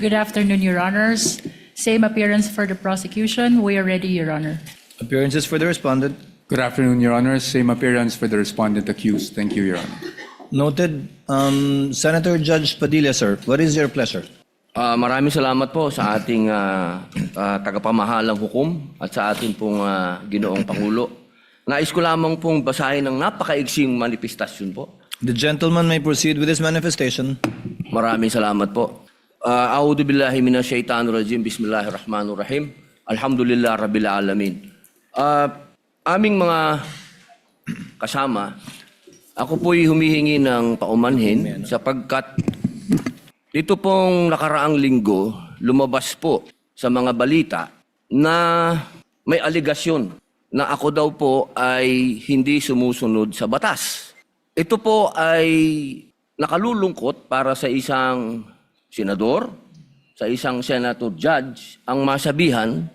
Good afternoon, Your Honors. Same appearance for the prosecution. We are ready, Your Honor. Appearances for the respondent. Good afternoon, Your Honor. Same appearance for the respondent accused. Thank you, Your Honor. Noted. Senator Judge Padilla, sir, what is your pleasure? Maraming salamat po sa ating tagapamahalang hukom at sa ating pong ginoong Pangulo. Nais ko lamang pong basahin ng napakaigsing manifestasyon po. The gentleman may proceed with his manifestation. Maraming salamat po. A'udhu billahi minasyaitanir rajim. Bismillahirrahmanirrahim. Alhamdulillah rabbil alamin. Aming mga kasama, ako po'y humihingi ng paumanhin sapagkat dito pong nakaraang linggo, lumabas po sa mga balita na may aligasyon na ako daw po ay hindi sumusunod sa batas. Ito po ay nakalulungkot para sa isang senador, sa isang senator judge, ang masabihan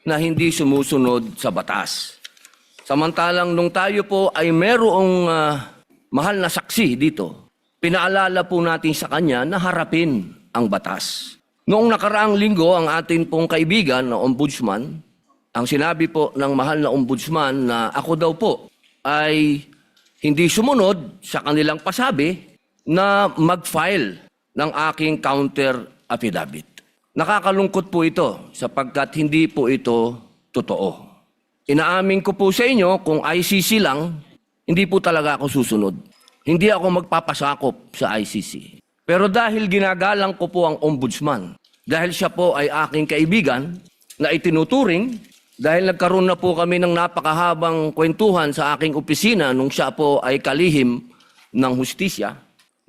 na hindi sumusunod sa batas. Samantalang nung tayo po ay merong mahal na saksi dito, pinaalala po natin sa kanya na harapin ang batas. Noong nakaraang linggo, ang atin pong kaibigan na ombudsman, ang sinabi po ng mahal na ombudsman na ako daw po ay hindi sumunod sa kanilang pasabi na mag-file ng aking counter affidavit. Nakakalungkot po ito sapagkat hindi po ito totoo. Inaamin ko po sa inyo kung ICC lang, hindi po talaga ako susunod. Hindi ako magpapasakop sa ICC. Pero dahil ginagalang ko po ang ombudsman, dahil siya po ay aking kaibigan na itinuturing, dahil nagkaroon na po kami ng napakahabang kwentuhan sa aking opisina nung siya po ay kalihim ng hustisya,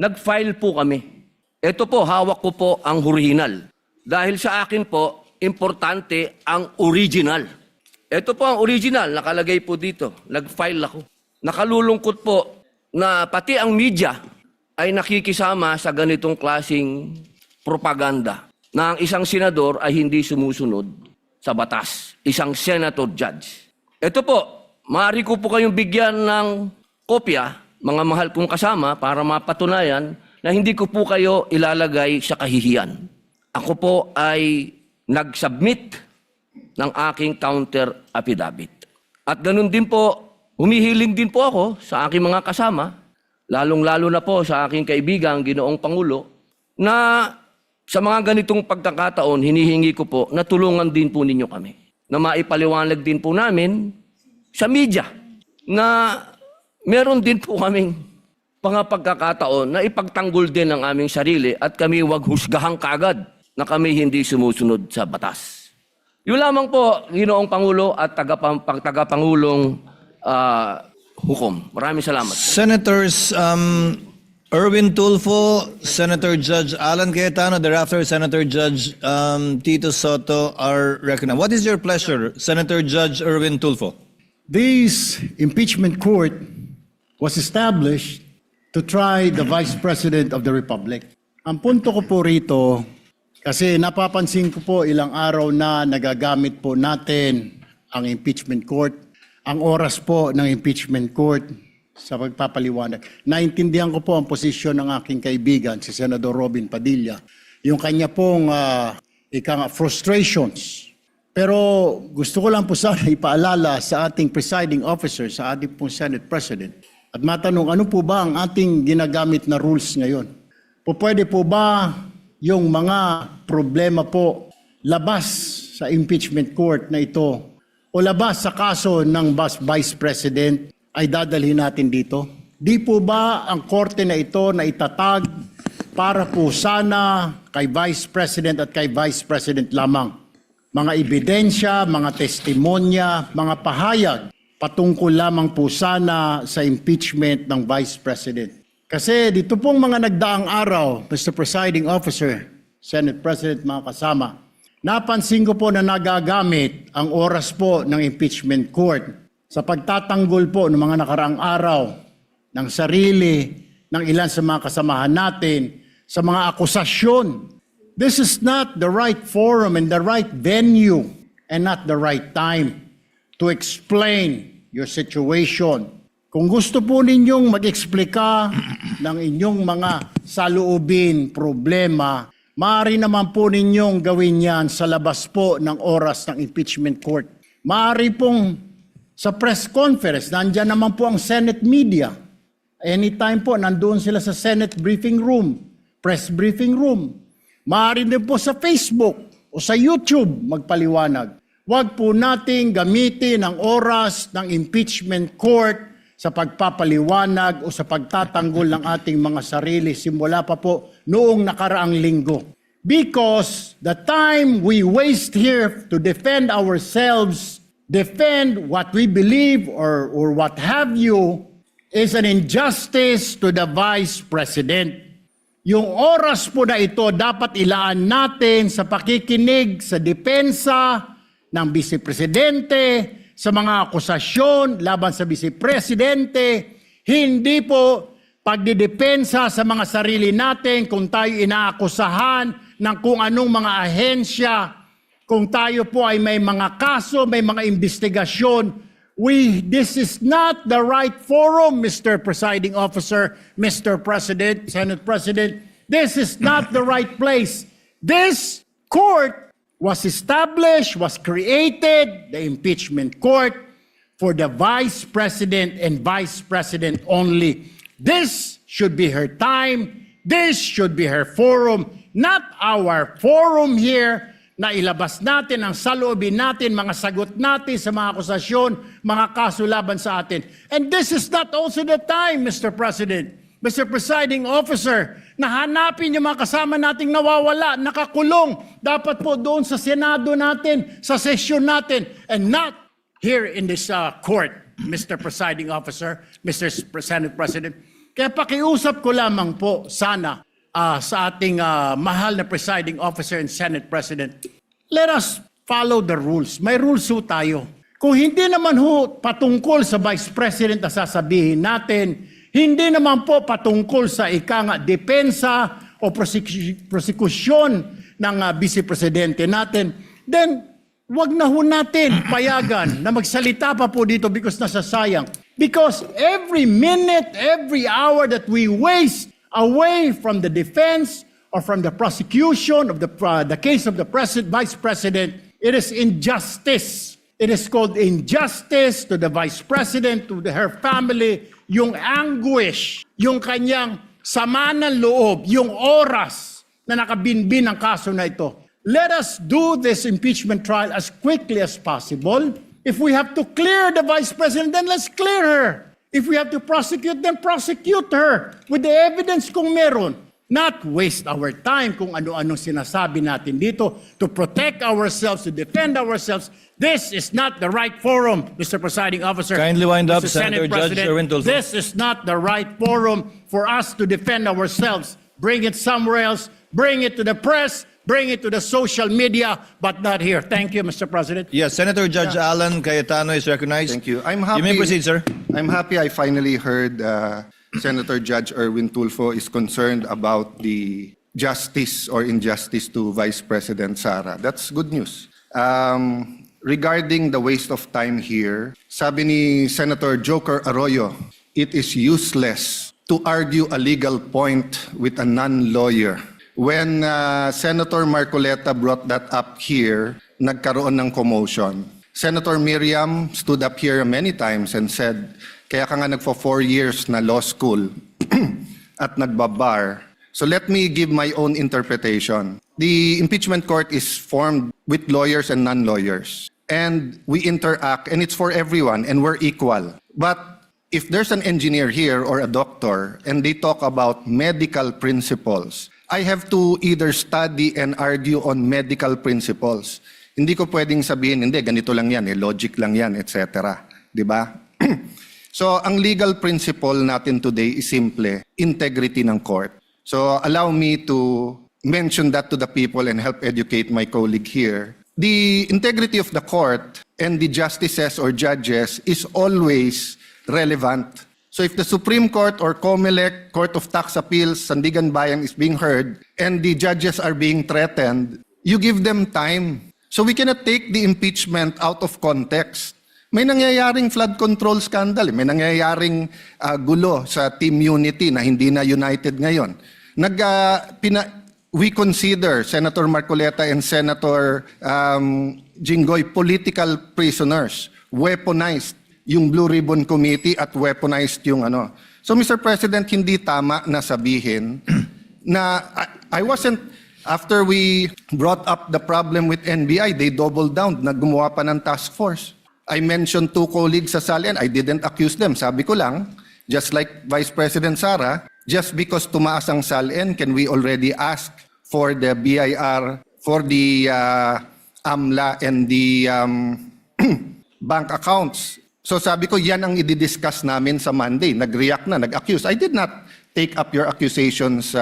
nag-file po kami. Ito po, hawak ko po ang original. Dahil sa akin po, importante ang original. Ito po ang original, nakalagay po dito. Nag-file ako. Nakalulungkot po na pati ang media ay nakikisama sa ganitong klaseng propaganda na ang isang senador ay hindi sumusunod sa batas. Isang senator judge. Ito po, maaari ko po kayong bigyan ng kopya, mga mahal kong kasama, para mapatunayan na hindi ko po kayo ilalagay sa kahihiyan. Ako po ay nag-submit ng aking counter affidavit. At ganun din po, humihiling din po ako sa aking mga kasama, lalong-lalo na po sa aking kaibigan, Ginoong Pangulo, na sa mga ganitong pagkakataon, hinihingi ko po na tulungan din po ninyo kami. Na maipaliwanag din po namin sa media na meron din po kaming mga pagkakataon na ipagtanggol din ang aming sarili at kami wag husgahang kaagad na kami hindi sumusunod sa batas. Yun lamang po, Ginoong Pangulo at tagapangulong hukom. Maraming salamat. Senators Erwin Tulfo, Senator Judge Alan Cayetano, thereafter Senator Judge Tito Soto are recognized. What is your pleasure, Senator Judge Erwin Tulfo? This impeachment court was established to try the Vice President of the Republic. Ang punto ko po rito, kasi napapansin ko po ilang araw na nagagamit po natin ang impeachment court, ang oras po ng impeachment court sa pagpapaliwanag. Naintindihan ko po ang posisyon ng aking kaibigan, si Senador Robin Padilla, yung kanya pong frustrations. Pero gusto ko lang po sana ipaalala sa ating presiding officer, sa ating pong Senate President, at matanong, ano po ba ang ating ginagamit na rules ngayon? Pwede po ba yung mga problema po labas sa impeachment court na ito o labas sa kaso ng Vice President ay dadalhin natin dito? Di po ba ang korte na ito na itatag para po sana kay Vice President at kay Vice President lamang? Mga ebidensya, mga testimonya, mga pahayag patungkol lamang po sana sa impeachment ng Vice President. Kasi dito pong mga nagdaang araw, Mr. Presiding Officer, Senate President, mga kasama, napansin ko po na nagagamit ang oras po ng impeachment court sa pagtatanggol po ng mga nakaraang araw ng sarili ng ilan sa mga kasamahan natin sa mga akusasyon. This is not the right forum and the right venue and not the right time to explain your situation. Kung gusto po ninyong mag-eksplika ng inyong mga saloobin, problema, maaari naman po ninyong gawin yan sa labas po ng oras ng impeachment court. Maaari pong sa press conference, nandyan naman po ang Senate media. Anytime po, nandoon sila sa Senate briefing room, press briefing room. Maaari din po sa Facebook o sa YouTube magpaliwanag. Huwag po nating gamitin ang oras ng impeachment court sa pagpapaliwanag o sa pagtatanggol ng ating mga sarili simula pa po noong nakaraang linggo. Because the time we waste here to defend ourselves, defend what we believe or what have you, is an injustice to the Vice President. Yung oras po na ito dapat ilaan natin sa pakikinig sa depensa ng Vice Presidente, sa mga akusasyon laban sa Vice Presidente, hindi po pagdidepensa sa mga sarili natin kung tayo inaakusahan ng kung anong mga ahensya, kung tayo po ay may mga kaso, may mga investigasyon. This is not the right forum, Mr. Presiding Officer, Mr. President, Senate President. This is not the right place. This court was established, was created, the impeachment court, for the Vice President and Vice President only. This should be her time. This should be her forum, not our forum here na ilabas natin ang saloobin natin, mga sagot natin sa mga akusasyon, mga kaso laban sa atin. And this is not also the time, Mr. President, Mr. Presiding Officer, na hanapin yung mga kasama nating nawawala, nakakulong, dapat po doon sa Senado natin, sa sesyon natin, and not here in this court, Mr. Presiding Officer, Mr. Senate President. Kaya pakiusap ko lamang po sana sa ating mahal na Presiding Officer and Senate President, let us follow the rules. May rules ho tayo. Kung hindi naman ho patungkol sa Vice President na sasabihin natin, hindi naman po patungkol sa depensa o prosekusyon ng Vice Presidente natin, then wag na ho natin payagan na magsalita pa po dito because nasasayang. Because every minute, every hour that we waste away from the defense or from the prosecution of the case of the Vice President, it is injustice. It is called injustice to the Vice President, to her family, yung anguish, yung kanyang sama ng loob, yung oras na nakabinbin ang kaso na ito. Let us do this impeachment trial as quickly as possible. If we have to clear the Vice President, then let's clear her. If we have to prosecute, then prosecute her with the evidence kung meron. Not waste our time kung ano-anong sinasabi natin dito to protect ourselves, to defend ourselves. This is not the right forum, Mr. Presiding Officer. Kindly wind up, Mr. Senator Senate Judge President. Erwin Tulfo. This is not the right forum for us to defend ourselves. Bring it somewhere else. Bring it to the press. Bring it to the social media, but not here. Thank you, Mr. President. Yes, Senator Judge Alan Cayetano is recognized. Thank you. I'm happy. You may proceed, sir. I'm happy I finally heard Senator Judge Erwin Tulfo is concerned about the justice or injustice to Vice President Sara. That's good news. Regarding the waste of time here, sabi ni Senator Joker Arroyo, it is useless to argue a legal point with a non-lawyer. When Senator Marcoleta brought that up here, nagkaroon ng commotion. Senator Miriam stood up here many times and said, kaya ka nga nagpo 4 years na law school at nagbabar. So let me give my own interpretation. The impeachment court is formed with lawyers and non-lawyers. And we interact, and it's for everyone, and we're equal. But if there's an engineer here or a doctor, and they talk about medical principles, I have to either study and argue on medical principles. Hindi ko pwedeng sabihin, hindi, ganito lang yan, logic lang yan, etc. Diba? So, ang legal principle natin today is simple, integrity ng court. So, allow me to mention that to the people and help educate my colleague here. The integrity of the court and the justices or judges is always relevant. So if the Supreme Court or COMELEC, Court of Tax Appeals, Sandigan Bayan is being heard and the judges are being threatened, you give them time. So we cannot take the impeachment out of context. May nangyayaring flood control scandal, may nangyayaring gulo sa Team Unity na hindi na united ngayon. we consider Senator Marcoleta and Senator Jinggoy political prisoners, weaponized yung Blue Ribbon Committee at weaponized yung ano. So Mr. President, hindi tama na sabihin na I wasn't, after we brought up the problem with NBI, they doubled down, naggumawa pa ng task force. I mentioned 2 colleagues sa Salian, I didn't accuse them. Sabi ko lang, just like Vice President Sara, just because tumaas ang Salian, can we already ask for the BIR, for the AMLA and the bank accounts? So sabi ko, yan ang i-discuss namin sa Monday. Nag-react na, nag-accuse. I did not take up your accusations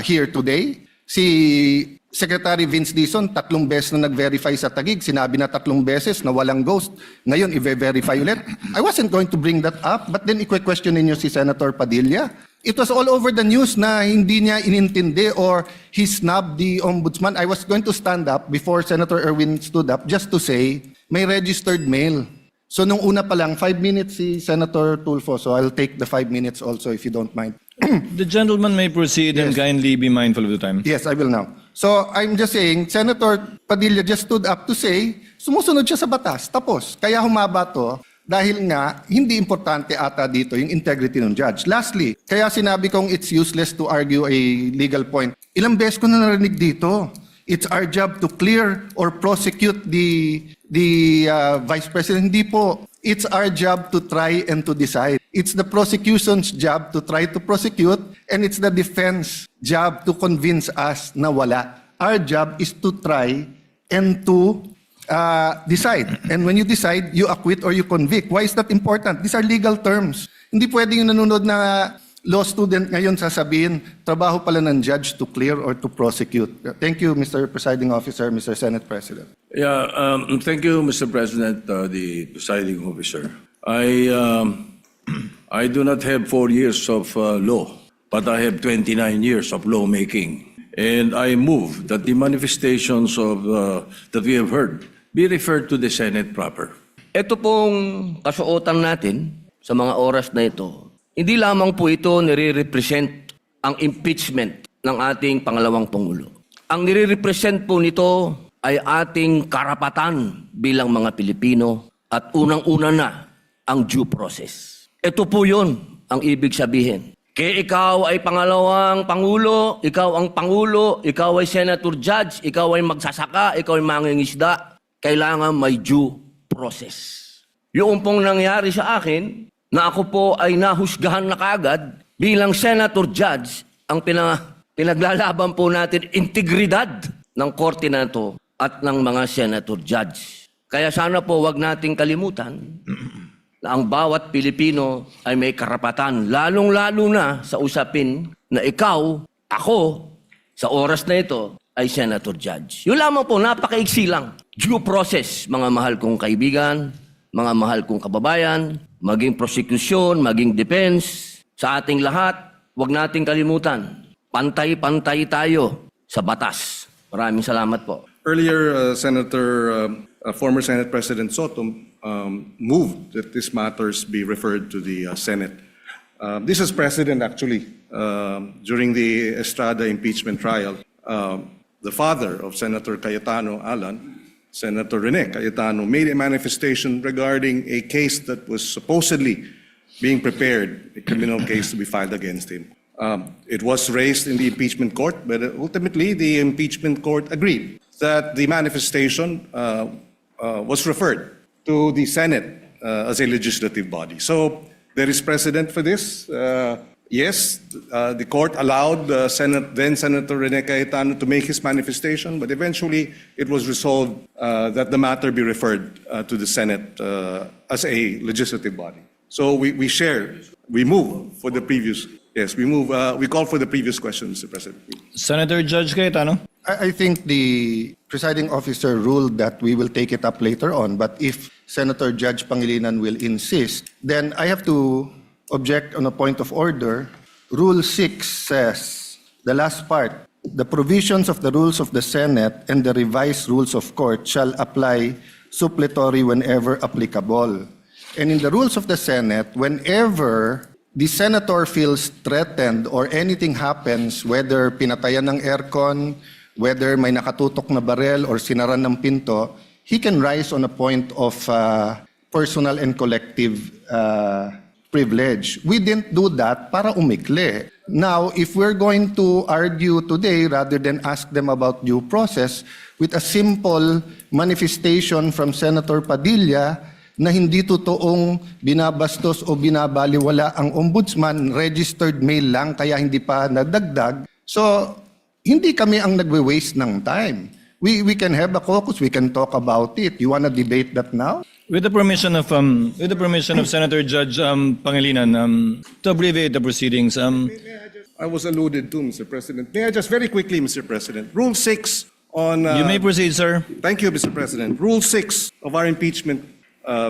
here today. Si Secretary Vince Dizon, 3 beses na nag-verify sa Taguig. Sinabi na 3 beses na walang ghost. Ngayon, i-verify ulit. I wasn't going to bring that up, but then i-question ninyo si Senator Padilla. It was all over the news na hindi niya inintindi or he snubbed the ombudsman. I was going to stand up before Senator Erwin stood up just to say, may registered mail. So nung una pa lang, 5 minutes si Senator Tulfo, so I'll take the 5 minutes also if you don't mind. The gentleman may proceed and Yes. kindly be mindful of the time. Yes, I will now. So I'm just saying, Senator Padilla just stood up to say, sumusunod siya sa batas, tapos. Kaya humaba to, dahil nga, hindi importante ata dito yung integrity ng judge. Lastly, kaya sinabi kong it's useless to argue a legal point. Ilang beses ko na narinig dito. It's our job to clear or prosecute the Vice President. Hindi po. It's our job to try and to decide. It's the prosecution's job to try to prosecute, and it's the defense job to convince us na wala. Our job is to try and to decide. And when you decide, you acquit or you convict. Why is that important? These are legal terms. Hindi pwede yung nanonood na law student ngayon sasabihin, trabaho pala ng judge to clear or to prosecute. Thank you, Mr. Presiding Officer, Mr. Senate President. Yeah, thank you, Mr. President, the presiding officer. I do not have 4 years of law, but I have 29 years of lawmaking. And I move that the manifestations of that we have heard be referred to the Senate proper. Ito pong kasuotan natin sa mga oras na ito, hindi lamang po ito nire-represent ang impeachment ng ating pangalawang Pangulo. Ang nire-represent po nito ay ating karapatan bilang mga Pilipino at unang-una na ang due process. Ito po yun ang ibig sabihin. Kaya ikaw ay pangalawang Pangulo, ikaw ang Pangulo, ikaw ay Senator Judge, ikaw ay magsasaka, ikaw ay mangingisda, kailangan may due process. Yung pong nangyari sa akin, na ako po ay nahusgahan na kagad bilang Senator Judge, ang pinaglalaban po natin integridad ng korte na ito at ng mga Senator Judge. Kaya sana po wag nating kalimutan na ang bawat Pilipino ay may karapatan, lalong-lalo na sa usapin na ikaw, ako, sa oras na ito, ay Senator Judge. Yun lamang po, napakaiksi lang. Due process, mga mahal kong kaibigan, mga mahal kong kababayan, maging prosecution, maging defense, sa ating lahat, wag nating kalimutan. Pantay-pantay tayo sa batas. Maraming salamat po. Earlier, former Senate President Soto moved that these matters be referred to the Senate. This is precedent, actually. During the Estrada impeachment trial, the father of Senator Cayetano, Alan, Senator Rene Cayetano, made a manifestation regarding a case that was supposedly being prepared, a criminal case to be filed against him. It was raised in the impeachment court, but ultimately the impeachment court agreed that the manifestation was referred to the Senate as a legislative body. So there is precedent for this. Yes, the court allowed then Senator Rene Cayetano to make his manifestation, but eventually it was resolved that the matter be referred to the Senate as a legislative body. So we move for the previous, yes, we call for the previous question, Mr. President. Senator Judge Cayetano. I think the presiding officer ruled that we will take it up later on, but if Senator Judge Pangilinan will insist, then I have to object on a point of order. Rule 6 says, the last part, the provisions of the rules of the Senate and the revised rules of court shall apply suppletory whenever applicable. And in the rules of the Senate, whenever the senator feels threatened or anything happens, whether pinatayan ng aircon, whether may nakatutok na barel or sinaran ng pinto, he can rise on a point of personal and collective privilege. We didn't do that para umikli. Now, if we're going to argue today rather than ask them about due process with a simple manifestation from Senator Padilla na hindi totoong binabastos o binabaliwala ang ombudsman, registered mail lang kaya hindi pa nadagdag. So, hindi kami ang nagwe-waste ng time. We can have a caucus, we can talk about it. You want to debate that now? With the permission of Senator Judge Pangilinan, to abbreviate the proceedings, I was alluded to, Mr. President. May I just very quickly, Mr. President, Rule 6 on... you may proceed, sir. Thank you, Mr. President. Rule 6 of our impeachment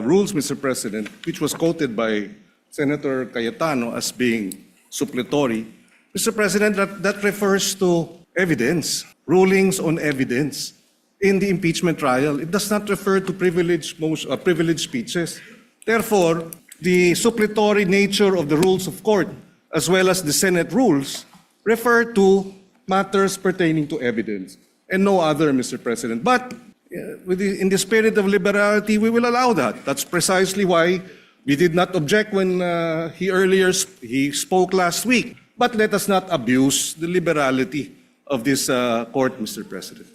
rules, Mr. President, which was quoted by Senator Cayetano as being suppletory. Mr. President, that refers to evidence, rulings on evidence in the impeachment trial. It does not refer to privileged speeches. Therefore, the suppletory nature of the rules of court, as well as the Senate rules, refer to matters pertaining to evidence and no other, Mr. President. But in the spirit of liberality, we will allow that. That's precisely why we did not object when he spoke last week. But let us not abuse the liberality of this court, Mr. President.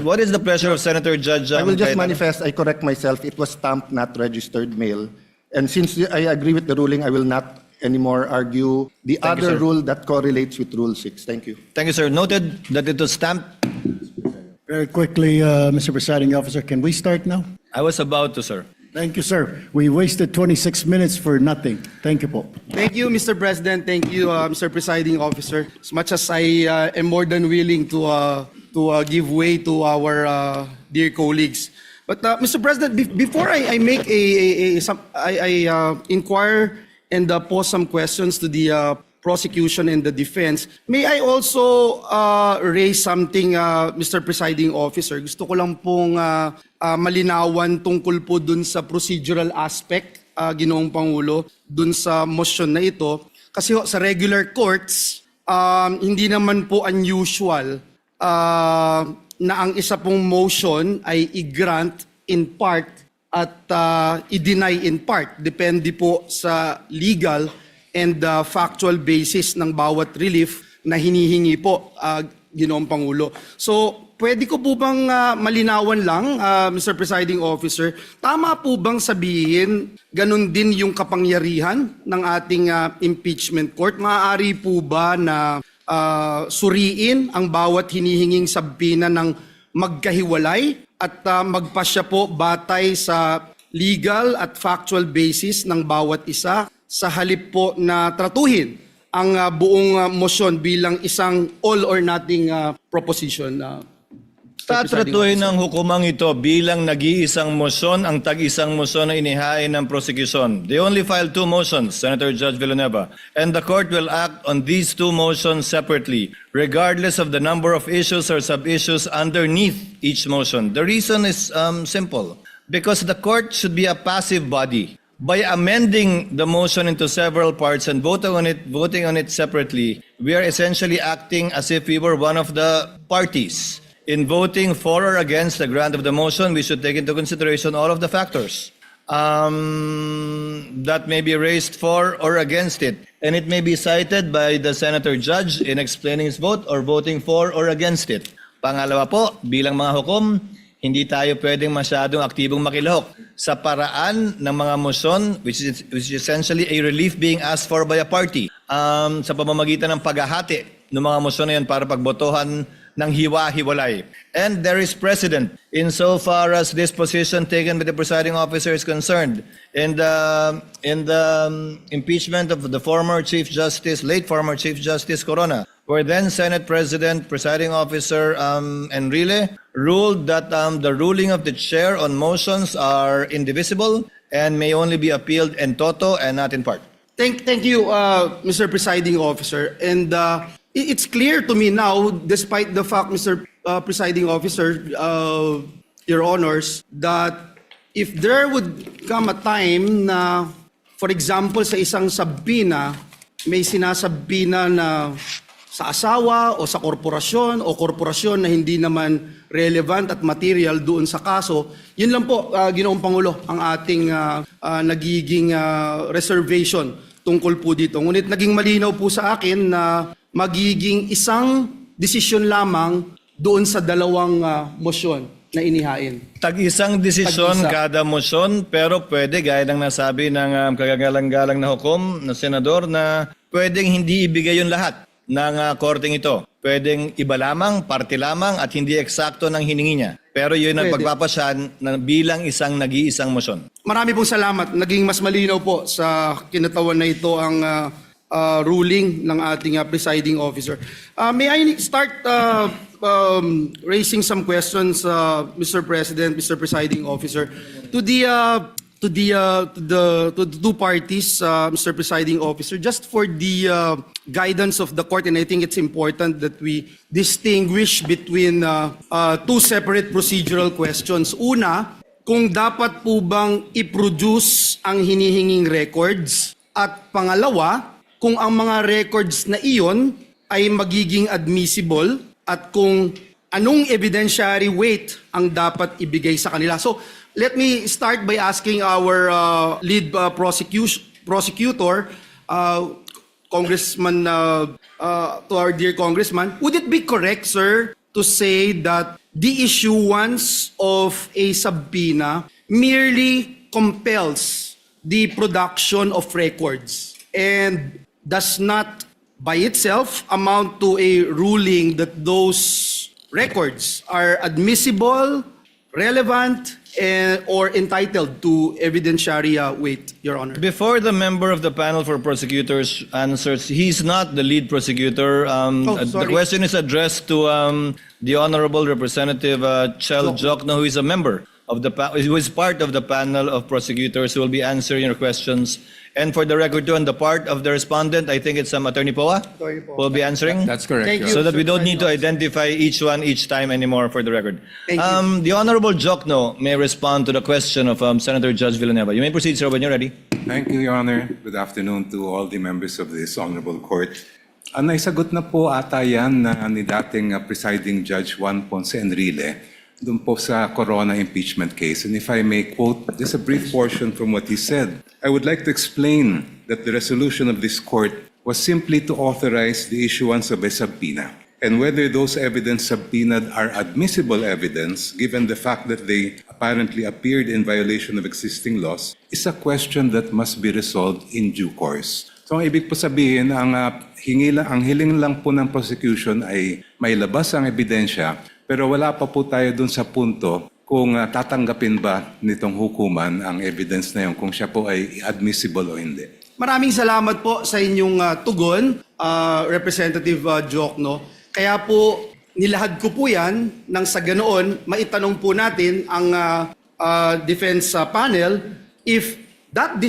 What is the pleasure of Senator Judge I will just Cayetano? manifest, I correct myself, it was stamped, not registered mail. And since I agree with the ruling, I will not anymore argue the Thank you, other sir. rule that correlates with Rule 6. Thank you. Thank you, sir. Noted that it was stamped. Very quickly, Mr. Presiding Officer, can we start now? I was about to, sir. Thank you, sir. We wasted 26 minutes for nothing. Thank you po. Thank you, Mr. President. Thank you, Mr. Presiding Officer. As much as I am more than willing to give way to our dear colleagues. But Mr. President, before I make I inquire and pose some questions to the prosecution and the defense, may I also raise something, Mr. Presiding Officer? Gusto ko lang pong malinawan tungkol po dun sa procedural aspect, Ginoong Pangulo, dun sa motion na ito. Kasi sa regular courts, hindi naman po unusual na ang isa pong motion ay i-grant in part at i-deny in part. Depende po sa legal and factual basis ng bawat relief na hinihingi po, Ginoong Pangulo. So, pwede ko po bang malinawan lang, Mr. Presiding Officer, tama po bang sabihin, ganun din yung kapangyarihan ng ating impeachment court? Maaari po ba na suriin ang bawat hinihinging sabina ng magkahiwalay at magpasya po batay sa legal at factual basis ng bawat isa sa halip po na tratuhin ang buong motion bilang isang all or nothing proposition? Tatratuhin ng hukumang ito bilang nag-iisang motion ang tag-isang motion na inihain ng prosecution. They only filed 2 motions, Senator Judge Villanueva, and the court will act on these 2 motions separately, regardless of the number of issues or sub-issues underneath each motion. The reason is simple, because the court should be a passive body. By amending the motion into several parts and voting on it separately, we are essentially acting as if we were one of the parties. In voting for or against the grant of the motion, we should take into consideration all of the factors that may be raised for or against it. And it may be cited by the Senator Judge in explaining his vote or voting for or against it. Pangalawa po, bilang mga hukom, hindi tayo pwedeng masyadong aktibong makilahok sa paraan ng mga motion which is essentially a relief being asked for by a party sa pamamagitan ng paghahati ng mga motion na yan para pagbotohan ng hiwa-hiwalay. And there is precedent insofar as this position taken by the presiding officer is concerned. In the impeachment of the late former Chief Justice Corona, where then Senate President, presiding officer Enrile ruled that the ruling of the chair on motions are indivisible and may only be appealed in toto and not in part. Thank you, Mr. Presiding Officer. And it's clear to me now, despite the fact, Mr. Presiding Officer, Your Honors, that if there would come a time na for example, sa isang sabina, may sinasabina na sa asawa o sa korporasyon na hindi naman relevant at material doon sa kaso, yun lang po, Ginoong Pangulo, ang ating nagiging reservation tungkol po dito. Ngunit naging malinaw po sa akin na magiging isang desisyon lamang doon sa dalawang motion na inihain. Tag-isang desisyon Tag-isa. kada motion, pero pwede, gaya ng nasabi ng kagagalang-galang na hukom na senador, na pwedeng hindi ibigay yung lahat ng korteng ito. Pwedeng iba lamang, parte lamang, at hindi eksakto ng hiningi niya. Pero yun ang Pwede. pagpapasyan na bilang isang nag-iisang motion. Marami pong salamat. Naging mas malinaw po sa kinatawan na ito ang ruling ng ating presiding officer. May I start raising some questions, Mr. President, Mr. Presiding Officer, to the two parties, Mr. Presiding Officer, just for the guidance of the court, and I think it's important that we distinguish between two separate procedural questions. Una, kung dapat po bang i-produce ang hinihinging records, at pangalawa, kung ang mga records na iyon ay magiging admissible, at kung anong evidentiary weight ang dapat ibigay sa kanila. So, let me start by asking our lead prosecutor, Congressman, to our dear Congressman, would it be correct, sir, to say that the issuance of a subpoena merely compels the production of records and does not by itself amount to a ruling that those records are admissible, relevant, or entitled to evidentiary weight, Your Honor? Before the member of the panel for prosecutors answers, he's not the lead prosecutor. The sorry. question is addressed to the Honorable Representative Chel Jokno, who is a member of who is part of the panel of prosecutors who will be answering your questions. And for the record, too, on the part of the respondent, I think it's Attorney Poa Attorney Poa. who will be answering. That's correct. Thank Your you. So that we don't Sir need to identify each one each time anymore for the record. Thank you. The Honorable Jokno may respond to the question of Senator Judge Villanueva. You may proceed, sir, when you're ready. Thank you, Your Honor. Good afternoon to all the members of this honorable court. Naisagot na po ata yan ni dating presiding Judge Juan Ponce Enrile dun po sa Corona impeachment case. And if I may quote just a brief portion from what he said, I would like to explain that the resolution of this court was simply to authorize the issuance of a subpoena. And whether those evidence subpoenaed are admissible evidence, given the fact that they apparently appeared in violation of existing laws, is a question that must be resolved in due course. So ang ibig po sabihin, ang hiling lang po ng prosecution ay may labas ang ebidensya, pero wala pa po tayo dun sa punto kung tatanggapin ba nitong hukuman ang evidence na yun, kung siya po ay admissible o hindi. Maraming salamat po sa inyong tugon, Representative Jokno. Kaya po, nilahad ko po yan nang sa ganoon, maitanong po natin ang defense panel, if that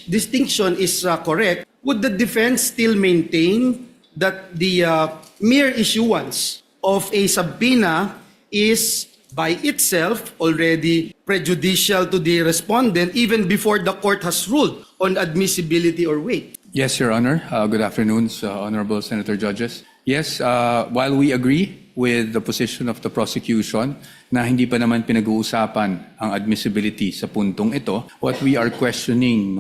distinction is correct, would the defense still maintain that the mere issuance of a subpoena is by itself already prejudicial to the respondent even before the court has ruled on admissibility or weight? Yes, Your Honor. Good afternoon, Honorable Senator Judges. Yes, while we agree with the position of the prosecution na hindi pa naman pinag-uusapan ang admissibility sa puntong ito, what we are questioning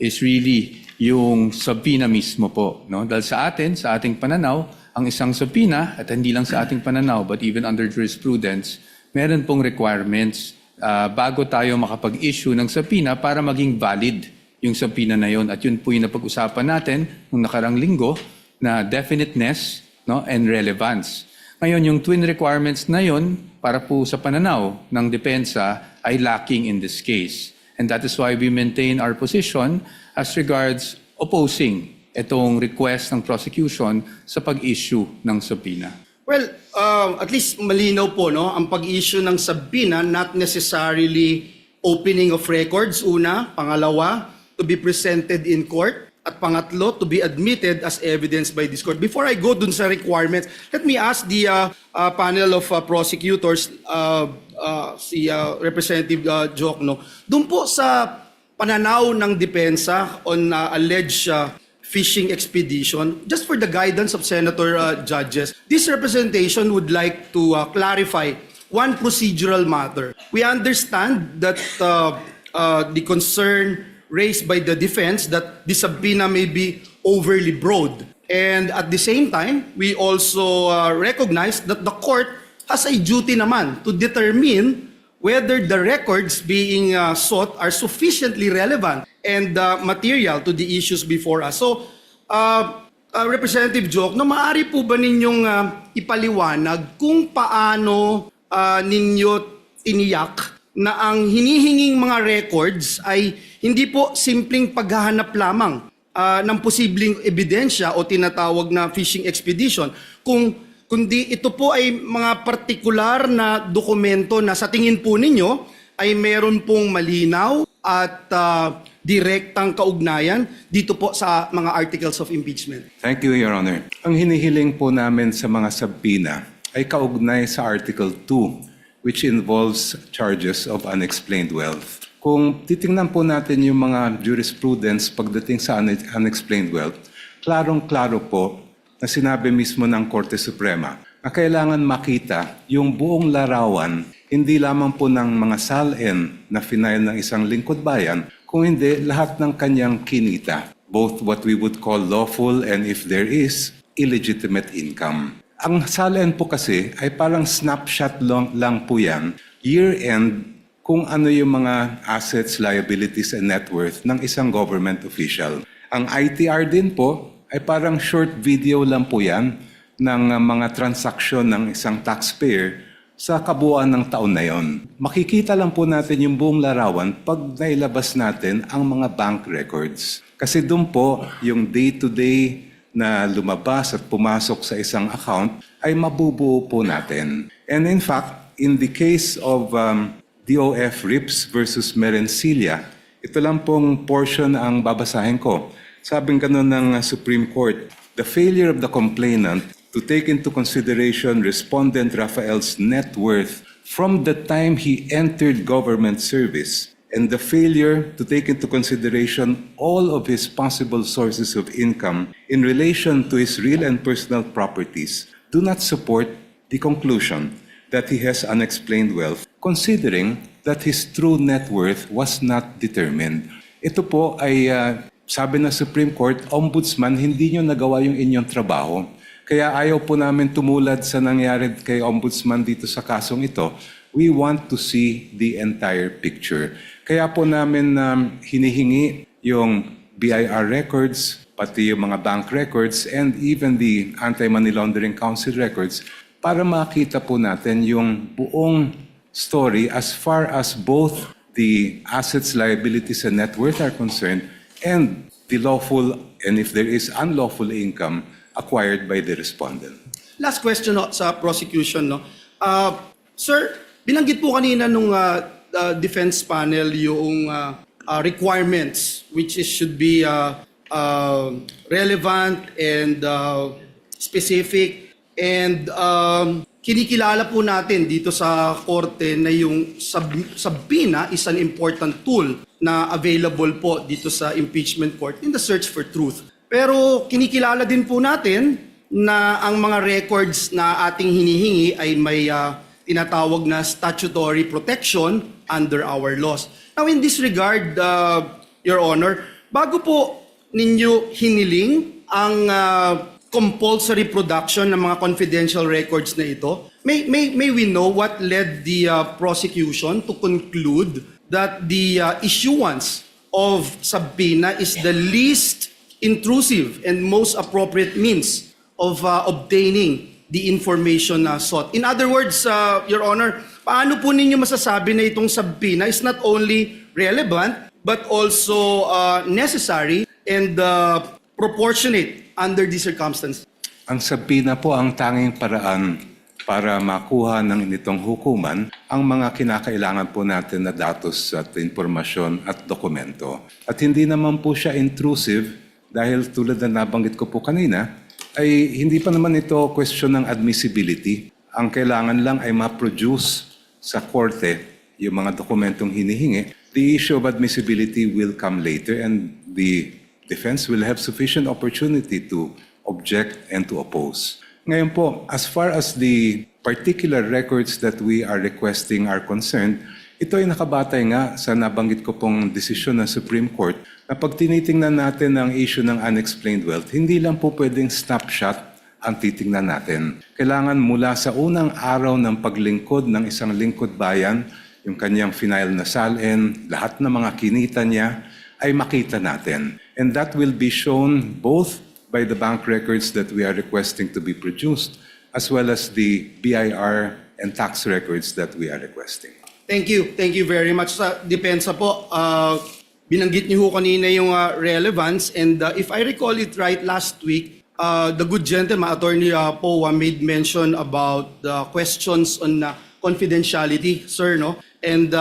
is really yung subpoena mismo po. Dahil sa ating pananaw, ang isang subpoena, at hindi lang sa ating pananaw, but even under jurisprudence, meron pong requirements bago tayo makapag-issue ng subpoena para maging valid yung subpoena na yun. At yun po yung napag-usapan natin nung nakarang linggo na definiteness and relevance. Ngayon, yung twin requirements na yun para po sa pananaw ng depensa ay lacking in this case. And that is why we maintain our position as regards opposing itong request ng prosecution sa pag-issue ng subpoena. Well, at least malinaw po, ang pag-issue ng subpoena, not necessarily opening of records, una. Pangalawa, to be presented in court. At pangatlo, to be admitted as evidence by this court. Before I go dun sa requirements, let me ask the panel of prosecutors, si Representative Jokno, dun po sa pananaw ng depensa on alleged fishing expedition, just for the guidance of Senator Judges, this representation would like to clarify one procedural matter. We understand that the concern raised by the defense that the subpoena may be overly broad. And at the same time, we also recognize that the court has a duty naman to determine whether the records being sought are sufficiently relevant and material to the issues before us. So, Representative Joke, no, maaari po ba ninyong ipaliwanag kung paano ninyo tiniyak na ang hinihinging mga records ay hindi po simpleng paghahanap lamang ng posibleng ebidensya o tinatawag na fishing expedition, kundi ito po ay mga partikular na dokumento na sa tingin po ninyo ay meron pong malinaw at direktang kaugnayan dito po sa mga articles of impeachment. Thank you, Your Honor. Ang hinihiling po namin sa mga subpoena ay kaugnay sa Article 2, which involves charges of unexplained wealth. Kung titingnan po natin yung mga jurisprudence pagdating sa unexplained wealth, klarong-klaro po na sinabi mismo ng Korte Suprema na kailangan makita yung buong larawan, hindi lamang po ng mga SALN na final ng isang lingkod bayan, kung hindi lahat ng kanyang kinita, both what we would call lawful and, if there is, illegitimate income. Ang SALN po kasi ay parang snapshot lang po yan, year-end, kung ano yung mga assets, liabilities, and net worth ng isang government official. Ang ITR din po ay parang short video lang po yan ng mga transaksyon ng isang taxpayer sa kabuuan ng taon na yon. Makikita lang po natin yung buong larawan pag nailabas natin ang mga bank records. Kasi doon po yung day-to-day na lumabas at pumasok sa isang account ay mabubuo po natin. And in fact, in the case of DOF Rips versus Merencilia, ito lang pong portion ang babasahin ko. Sabing ganun ng Supreme Court, the failure of the complainant to take into consideration respondent Rafael's net worth from the time he entered government service and the failure to take into consideration all of his possible sources of income in relation to his real and personal properties do not support the conclusion that he has unexplained wealth, considering that his true net worth was not determined. Ito po ay, sabi ng Supreme Court, Ombudsman, hindi nyo nagawa yung inyong trabaho. Kaya ayaw po namin tumulad sa nangyari kay Ombudsman dito sa kasong ito. We want to see the entire picture. Kaya po namin hinihingi yung BIR records, pati yung mga bank records, and even the Anti-Money Laundering Council records para makita po natin yung buong story as far as both the assets, liabilities, and net worth are concerned and the lawful and, if there is, unlawful income acquired by the respondent. Last question no, sa prosecution. No? Sir, binanggit po kanina nung defense panel yung requirements which should be relevant and specific and kinikilala po natin dito sa korte na yung subpoena is an important tool na available po dito sa impeachment court in the search for truth. Pero kinikilala din po natin na ang mga records na ating hinihingi ay may tinatawag na statutory protection under our laws. Now in this regard, Your Honor, bago po ninyo hiniling ang compulsory production ng mga confidential records na ito, may we know what led the prosecution to conclude that the issuance of subpoena is the least intrusive and most appropriate means of obtaining the information sought. In other words, Your Honor, paano po ninyo masasabi na itong subpoena is not only relevant but also necessary and proportionate under these circumstances? Ang subpoena po ang tanging paraan para makuha ng initong hukuman ang mga kinakailangan po natin na datos at impormasyon at dokumento. At hindi naman po siya intrusive dahil tulad na nabanggit ko po kanina, ay hindi pa naman ito question ng admissibility. Ang kailangan lang ay ma-produce sa korte yung mga dokumentong hinihingi The issue of admissibility will come later, and the defense will have sufficient opportunity to object and to oppose. Ngayon po, as far as the particular records that we are requesting are concerned, ito ay nakabatay nga sa nabanggit ko pong desisyon ng Supreme Court na pag tinitingnan natin ang issue ng unexplained wealth, hindi lang po pwedeng snapshot ang titingnan natin. Kailangan mula sa unang araw ng paglingkod ng isang lingkod bayan, yung kanyang final na salin, lahat ng mga kinita niya, ay makita natin. And that will be shown both by the bank records that we are requesting to be produced, as well as the BIR and tax records that we are requesting. Thank you. Thank you very much. Sa depensa po, binanggit niyo ho kanina yung relevance, and if I recall it right, last week, the good gentleman, Attorney Powa, made mention about the questions on confidentiality, sir, no? And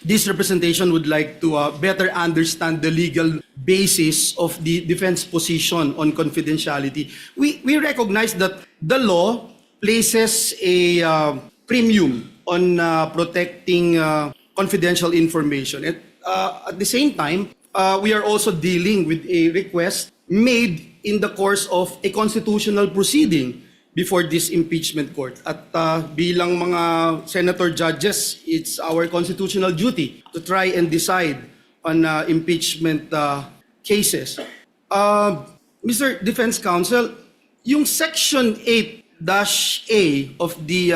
this representation would like to better understand the legal basis of the defense position on confidentiality. We recognize that the law places a premium on protecting confidential information. At the same time, we are also dealing with a request made in the course of a constitutional proceeding before this impeachment court. At bilang mga senator judges, it's our constitutional duty to try and decide on impeachment cases. Mr. Defense Counsel, yung Section 8-A of the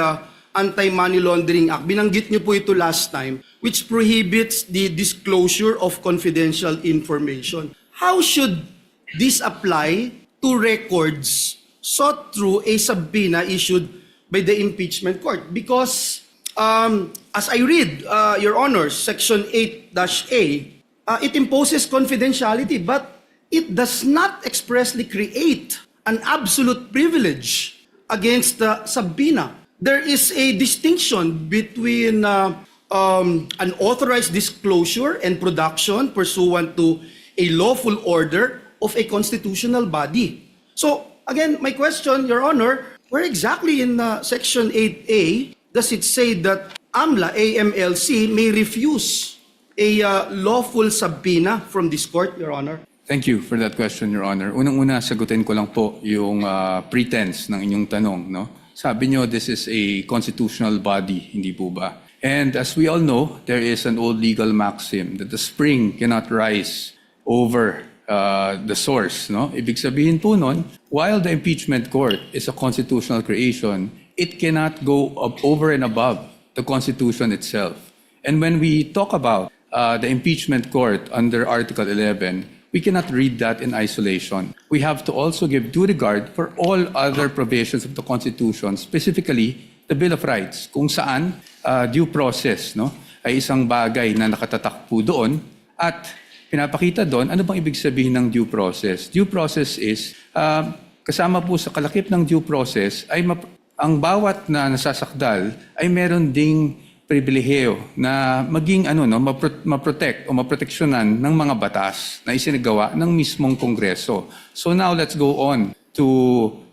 Anti-Money Laundering Act, binanggit niyo po ito last time, which prohibits the disclosure of confidential information. How should this apply to records sought through a subpoena issued by the impeachment court? Because as I read, Your Honor, Section 8-A, it imposes confidentiality, but it does not expressly create an absolute privilege against the subpoena. There is a distinction between an authorized disclosure and production pursuant to a lawful order of a constitutional body. So, again, my question, Your Honor, where exactly in Section 8A does it say that AMLC may refuse a lawful subpoena from this court, Your Honor? Thank you for that question, Your Honor. Unang-una, sagutin ko lang po yung pretense ng inyong tanong, no? Sabi nyo, this is a constitutional body, hindi po ba? And as we all know, there is an old legal maxim that the spring cannot rise over the source, no? Ibig sabihin po nun, while the impeachment court is a constitutional creation, it cannot go up over and above the Constitution itself. And when we talk about the impeachment court under Article 11, we cannot read that in isolation. We have to also give due regard for all other provisions of the Constitution, specifically the Bill of Rights, kung saan due process, no, ay isang bagay na nakatatak po doon, at pinapakita doon, ano bang ibig sabihin ng due process? Due process is, kasama po sa kalakip ng due process, ay ang bawat na nasasakdal ay meron ding pribilehiyo na maging maprotect o maproteksyonan ng mga batas na isinagawa ng mismong Kongreso. So now let's go on to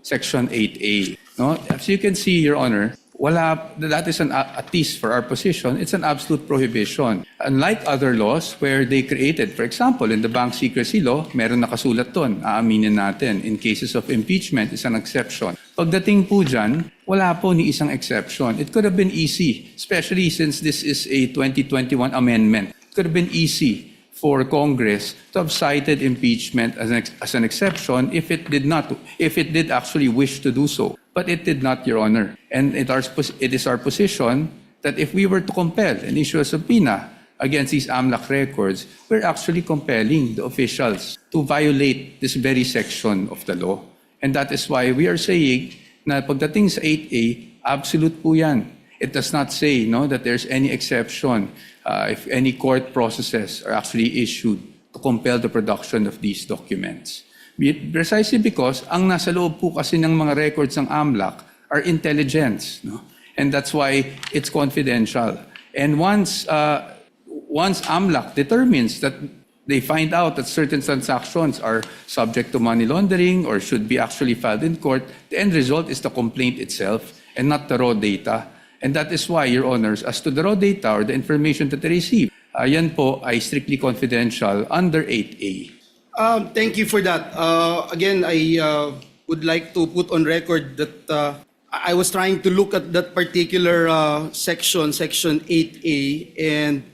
Section 8A. No? As you can see, Your Honor, that is at least for our position, it's an absolute prohibition. Unlike other laws where they created, for example, in the Bank Secrecy Law, meron nakasulat doon, aaminin natin, in cases of impeachment is an exception. Pagdating po dyan, wala po ni isang exception. It could have been easy, especially since this is a 2021 amendment. It could have been easy for Congress to have cited impeachment as an exception if it did actually wish to do so. But it did not, Your Honor. And it is our position that if we were to compel and issue a subpoena against these AMLAC records, we're actually compelling the officials to violate this very section of the law. And that is why we are saying na pagdating sa 8A, absolute po yan. It does not say that there's any exception if any court processes are actually issued to compel the production of these documents. Precisely because ang nasa loob po kasi ng mga records ng AMLAC are intelligence. No? And that's why it's confidential. And once AMLAC determines that they find out that certain transactions are subject to money laundering or should be actually filed in court, the end result is the complaint itself and not the raw data. And that is why, Your Honors, as to the raw data or the information that they receive, Yan po ay strictly confidential under 8A. Thank you for that. Again, I would like to put on record that I was trying to look at that particular section 8A, and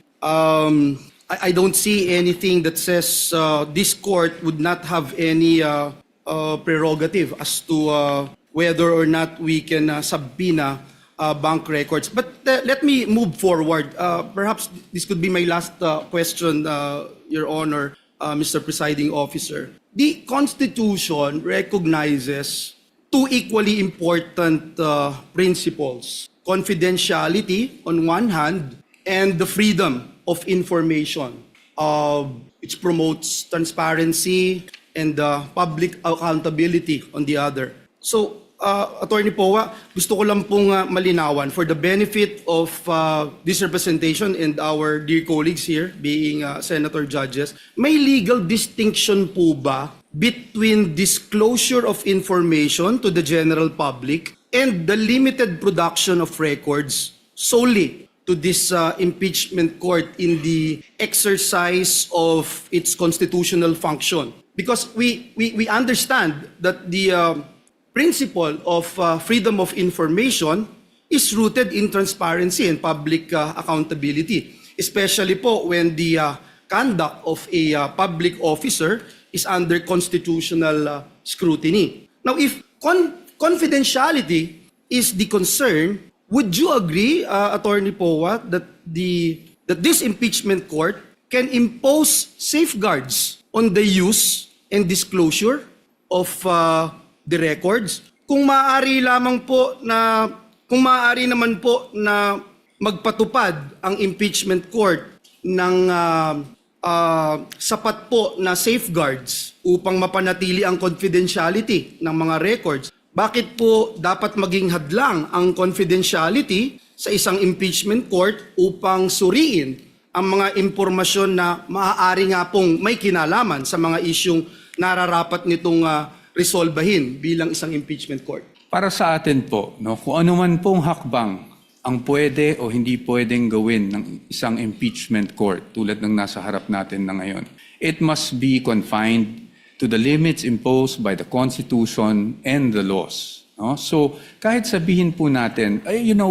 I don't see anything that says this court would not have any prerogative as to whether or not we can subpoena bank records. But let me move forward. Perhaps this could be my last question, Your Honor, Mr. Presiding Officer. The Constitution recognizes two equally important principles: confidentiality on one hand and the freedom of information, which promotes transparency and public accountability on the other. So, Attorney Powa, gusto ko lang pong malinawan for the benefit of this representation and our dear colleagues here, being senator judges, may legal distinction po ba between disclosure of information to the general public and the limited production of records solely to this impeachment court in the exercise of its constitutional function? Because we understand that the principle of freedom of information is rooted in transparency and public accountability, especially po when the conduct of a public officer is under constitutional scrutiny. Now, if confidentiality is the concern, would you agree, Attorney Powa, that this impeachment court can impose safeguards on the use and disclosure of the records? Kung maaari naman po na magpatupad ang impeachment court ng sapat po na safeguards upang mapanatili ang confidentiality ng mga records, bakit po dapat maging hadlang ang confidentiality sa isang impeachment court upang suriin ang mga impormasyon na maaari nga pong may kinalaman sa mga isyung nararapat nitong resolbahin bilang isang impeachment court? Para sa atin po, kung ano man pong hakbang ang pwede o hindi pwedeng gawin ng isang impeachment court tulad ng nasa harap natin na ngayon, it must be confined to the limits imposed by the Constitution and the laws. So kahit sabihin po natin,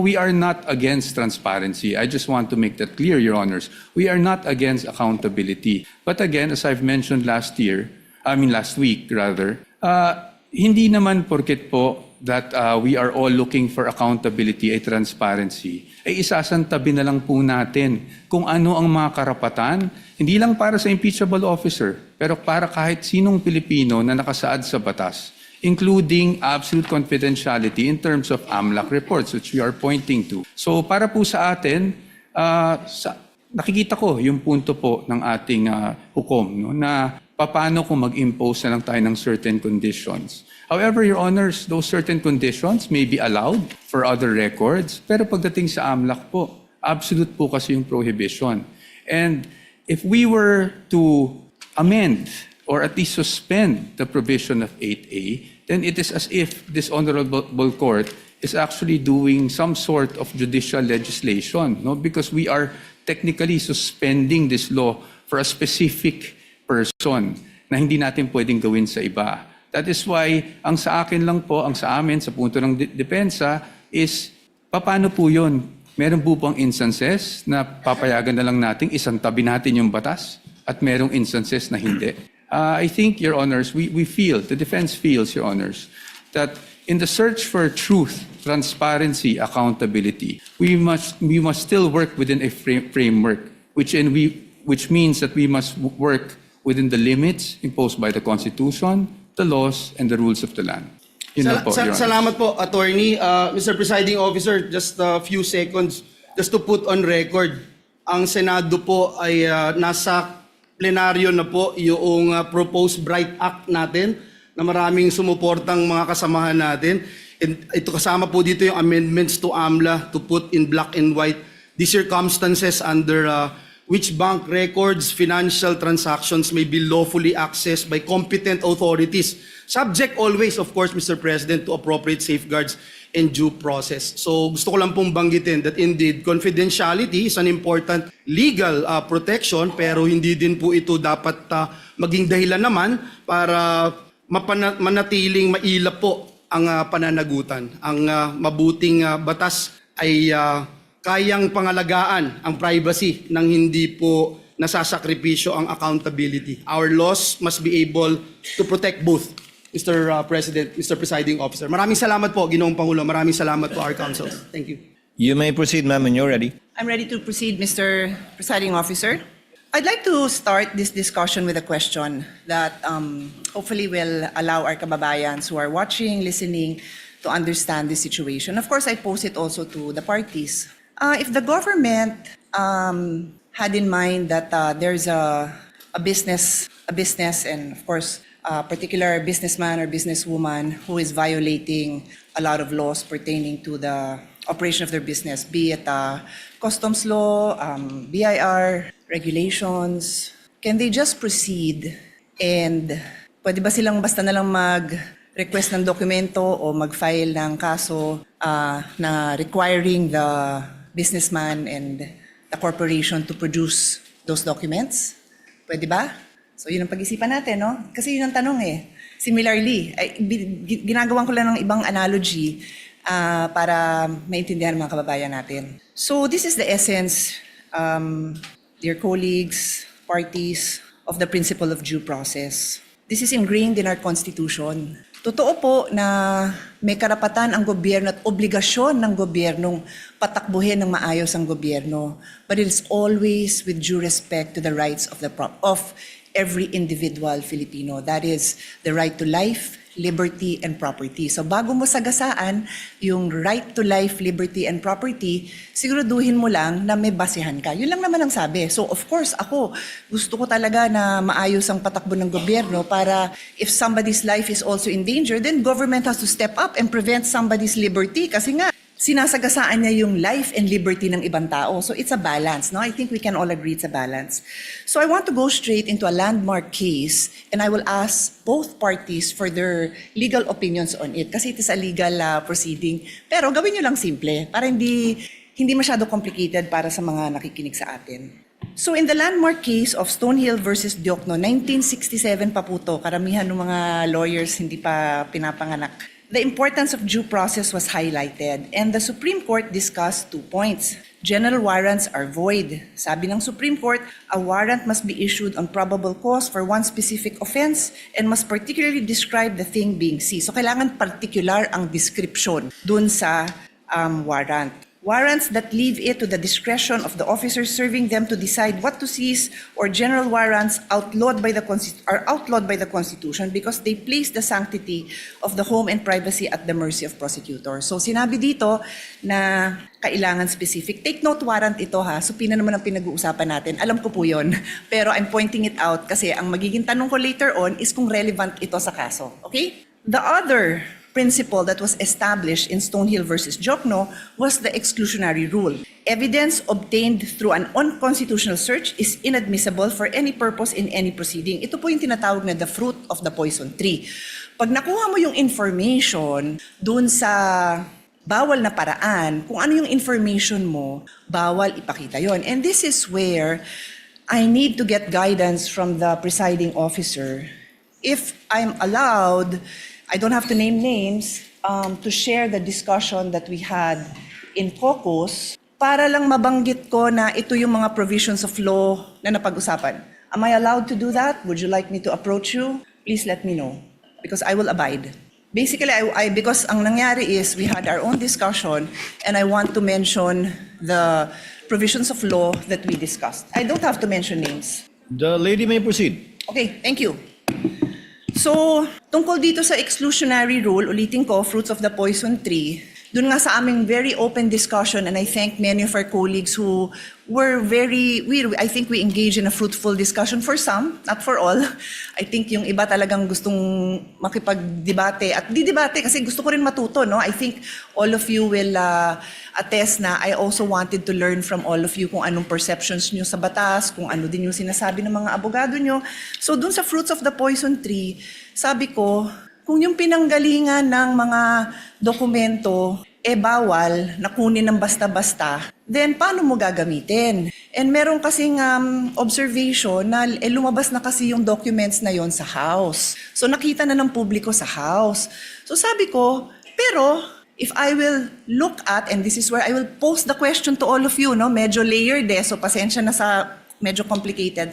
we are not against transparency. I just want to make that clear, Your Honors. We are not against accountability. But again, as I've mentioned last week, hindi naman porket po that we are all looking for accountability ay transparency, ay isasantabi na lang po natin kung ano ang mga karapatan, hindi lang para sa impeachable officer, pero para kahit sinong Pilipino na nakasaad sa batas, including absolute confidentiality in terms of AMLAC reports, which we are pointing to. So para po sa atin, nakikita ko yung punto po ng ating hukom, na paano kung mag-impose na lang tayo ng certain conditions. However, Your Honors, those certain conditions may be allowed for other records, pero pagdating sa AMLAC po, absolute po kasi yung prohibition. And if we were to amend or at least suspend the provision of 8A, then it is as if this honorable court is actually doing some sort of judicial legislation, because we are technically suspending this law for a specific person na hindi natin pwedeng gawin sa iba. That is why, ang sa akin lang po, ang sa amin, sa punto ng depensa, is paano po yun? Meron po bang instances na papayagan na lang natin, isantabi natin yung batas, at merong instances na hindi? I think, Your Honors, we feel, the defense feels, Your Honors, that in the search for truth, transparency, accountability, we must still work within a framework, which means that we must work within the limits imposed by the Constitution, the laws, and the rules of the land. Yun lang po, Your Honor. Salamat po, Attorney. Mr. Presiding Officer, just a few seconds, just to put on record, ang Senado po ay nasa plenaryo na po yung proposed Bright Act natin na maraming sumuportang mga kasamahan natin. And ito kasama po dito yung amendments to AMLA to put in black and white the circumstances under which bank records, financial transactions may be lawfully accessed by competent authorities, subject always, of course, Mr. President, to appropriate safeguards and due process. So gusto ko lang pong banggitin that indeed confidentiality is an important legal protection, pero hindi din po ito dapat maging dahilan naman para manatiling mailap po ang pananagutan. Ang mabuting batas ay kayang pangalagaan ang privacy nang hindi po nasasakripisyo ang accountability. Our laws must be able to protect both, Mr. President, Mr. Presiding Officer. Maraming salamat po, Ginoong Pangulo. Maraming salamat po, our council. Thank you. You may proceed, ma'am, when you're ready. I'm ready to proceed, Mr. Presiding Officer. I'd like to start this discussion with a question that hopefully will allow our kababayans who are watching, listening, to understand this situation. Of course, I pose it also to the parties. If the government had in mind that there's a business, and of course, a particular businessman or businesswoman who is violating a lot of laws pertaining to the operation of their business, be it customs law, BIR, regulations, can they just proceed and pwede ba silang basta na lang mag-request ng dokumento o mag-file ng kaso na requiring the businessman and the corporation to produce those documents? Pwede ba? So yun ang pag-isipan natin, no? Kasi yun ang tanong eh. Similarly, ginagawan ko lang ng ibang analogy para maintindihan ng mga kababayan natin. So this is the essence, dear colleagues, parties, of the principle of due process. This is ingrained in our Constitution. Totoo po na may karapatan ang gobyerno at obligasyon ng gobyernong patakbuhin ng maayos ang gobyerno, but it is always with due respect to the rights of every individual Filipino. That is the right to life, liberty, and property. So bago mo sagasaan yung right to life, liberty, and property, siguraduhin mo lang na may basehan ka. Yun lang naman ang sabi. So of course, ako, gusto ko talaga na maayos ang patakbo ng gobyerno para if somebody's life is also in danger, then government has to step up and prevent somebody's liberty. Kasi nga, sinasagasaan niya yung life and liberty ng ibang tao. So it's a balance, no? I think we can all agree it's a balance. So I want to go straight into a landmark case and I will ask both parties for their legal opinions on it kasi it is a legal proceeding. Pero gawin nyo lang simple para hindi masyado complicated para sa mga nakikinig sa atin. So in the landmark case of Stonehill versus Diokno, 1967 pa po to, karamihan ng mga lawyers hindi pa pinapanganak. The importance of due process was highlighted and the Supreme Court discussed 2 points. General warrants are void. Sabi ng Supreme Court, a warrant must be issued on probable cause for one specific offense and must particularly describe the thing being seized. So kailangan particular ang description dun sa warrant. Warrants that leave it to the discretion of the officers serving them to decide what to seize or general warrants are outlawed by the Constitution because they place the sanctity of the home and privacy at the mercy of prosecutors. So sinabi dito na kailangan specific. Take note warrant ito ha. So naman ang pinag-uusapan natin. Alam ko po yun. Pero I'm pointing it out kasi ang magiging tanong ko later on is kung relevant ito sa kaso. Okay? The other principle that was established in Stonehill versus Diokno was the exclusionary rule. Evidence obtained through an unconstitutional search is inadmissible for any purpose in any proceeding. Ito po yung tinatawag na the fruit of the poison tree. Pag nakuha mo yung information dun sa bawal na paraan, kung ano yung information mo, bawal ipakita yon. And this is where I need to get guidance from the presiding officer. If I'm allowed, I don't have to name names, to share the discussion that we had in caucus para lang mabanggit ko na ito yung mga provisions of law na napag-usapan. Am I allowed to do that? Would you like me to approach you? Please let me know because I will abide. Basically, because ang nangyari is we had our own discussion and I want to mention the provisions of law that we discussed. I don't have to mention names. The lady may proceed. Okay, thank you. So, tungkol dito sa exclusionary rule, ulitin ko, fruits of the poison tree, dun nga sa aming very open discussion, and I thank many of our colleagues who were I think we engaged in a fruitful discussion for some, not for all. I think yung iba talagang gustong makipag-debate at di-debate kasi gusto ko rin matuto, no? I think all of you will attest na I also wanted to learn from all of you kung anong perceptions nyo sa batas, kung ano din yung sinasabi ng mga abogado nyo. So dun sa fruits of the poison tree, sabi ko, kung yung pinanggalingan ng mga dokumento bawal na kunin ng basta-basta, then paano mo gagamitin? And meron kasing observation na lumabas na kasi yung documents na yon sa House. So nakita na ng publiko sa House. So sabi ko, pero if I will look at, and this is where I will pose the question to all of you, no? Medyo layered so pasensya na sa medyo complicated.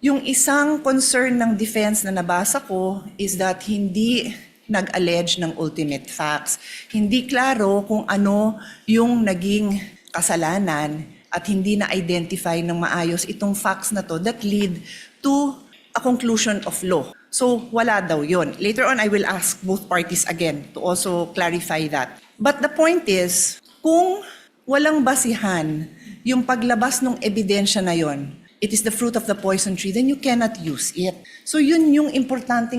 Yung isang concern ng defense na nabasa ko is that hindi nag-allege ng ultimate facts. Hindi klaro kung ano yung naging kasalanan at hindi na-identify ng maayos itong facts na to that lead to a conclusion of law. So wala daw yun. Later on, I will ask both parties again to also clarify that. But the point is, kung walang basihan yung paglabas ng ebidensya na yon, it is the fruit of the poison tree, then you cannot use it. So yun yung importante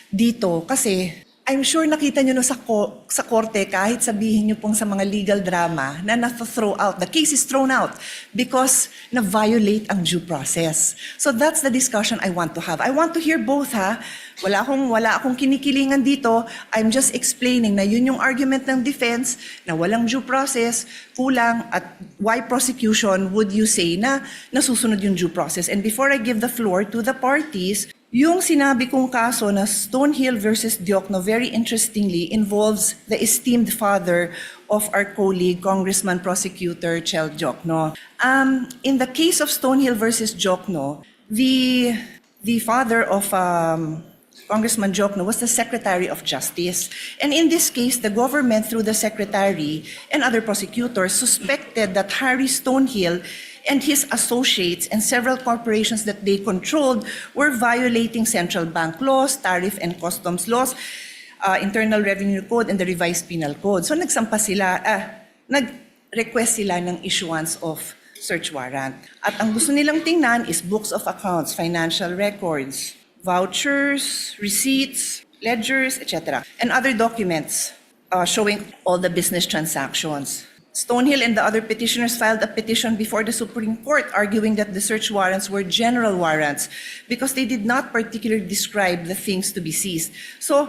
dito kasi I'm sure nakita nyo no sa korte kahit sabihin nyo pong sa mga legal drama na na-throw out, the case is thrown out because na-violate ang due process. So that's the discussion I want to have. I want to hear both ha. Wala akong kinikilingan dito. I'm just explaining na yun yung argument ng defense na walang due process, kulang at why prosecution would you say na nasusunod yung due process. And before I give the floor to the parties, yung sinabi kong kaso na Stonehill versus Diokno, very interestingly, involves the esteemed father of our colleague, Congressman Prosecutor Chel Diokno. In the case of Stonehill versus Diokno, the father of Congressman Diokno was the Secretary of Justice. And in this case, the government, through the Secretary and other prosecutors, suspected that Harry Stonehill and his associates and several corporations that they controlled were violating central bank laws, tariff and customs laws, Internal Revenue Code, and the Revised Penal Code. So nag-request sila ng issuance of search warrant. At ang gusto nilang tingnan is books of accounts, financial records, vouchers, receipts, ledgers, etc., and other documents showing all the business transactions. Stonehill and the other petitioners filed a petition before the Supreme Court arguing that the search warrants were general warrants because they did not particularly describe the things to be seized. So,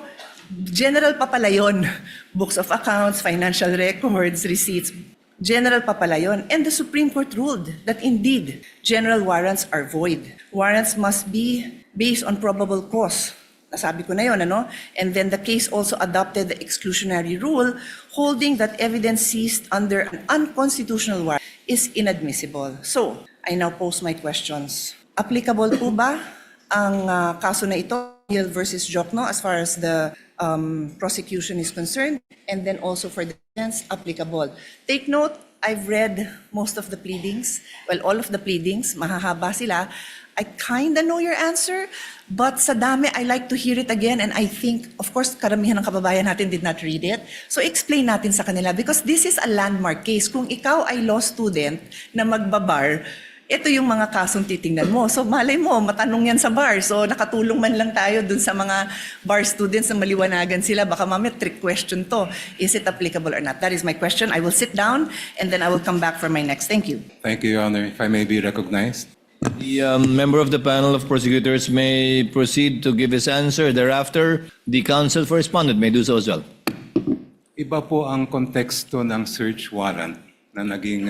general pa pala yun. Books of accounts, financial records, receipts, general pa pala yun. And the Supreme Court ruled that indeed, general warrants are void. Warrants must be based on probable cause. Nasabi ko na yun, ano? And then the case also adopted the exclusionary rule holding that evidence seized under an unconstitutional warrant is inadmissible. So, I now pose my questions. Applicable po ba ang kaso na ito, Hill versus Diokno, as far as the prosecution is concerned? And then also for the defense, applicable. Take note, I've read most of the pleadings. Well, all of the pleadings, mahahaba sila. I kinda know your answer, but sa dami, I like to hear it again. And I think, of course, karamihan ng kababayan natin did not read it. So explain natin sa kanila because this is a landmark case. Kung ikaw ay law student na magbabar, ito yung mga kasong titingnan mo. So malay mo, matanong yan sa bar. So nakatulong man lang tayo dun sa mga bar students na maliwanagan sila. Baka mamaya trick question to. Is it applicable or not? That is my question. I will sit down and then I will come back for my next. Thank you. Thank you, Your Honor. If I may be recognized. The member of the panel of prosecutors may proceed to give his answer. Thereafter, the counsel for respondent may do so as well. Iba po ang konteksto ng search warrant na naging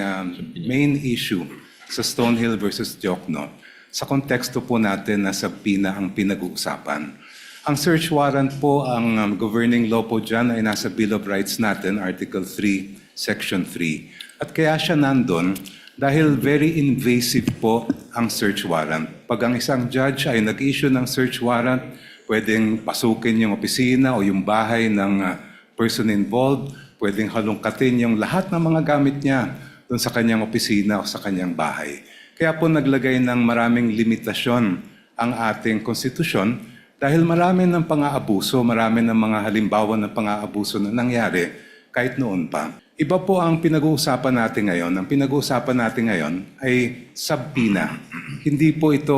main issue sa Stonehill versus Diokno. Sa konteksto po natin na subpoena ang pinag-uusapan. Ang search warrant po, ang governing law po dyan ay nasa Bill of Rights natin, Article 3, Section 3. At kaya siya nandun dahil very invasive po ang search warrant. Pag ang isang judge ay nag-issue ng search warrant, pwedeng pasukin yung opisina o yung bahay ng person involved, pwedeng halungkatin yung lahat ng mga gamit niya doon sa kanyang opisina o sa kanyang bahay. Kaya po naglagay ng maraming limitasyon ang ating konstitusyon dahil marami ng pang-aabuso, marami ng mga halimbawa ng pang-aabuso na nangyari kahit noon pa. Iba po ang pinag-uusapan natin ngayon. Ang pinag-uusapan natin ngayon ay subpoena. Hindi po ito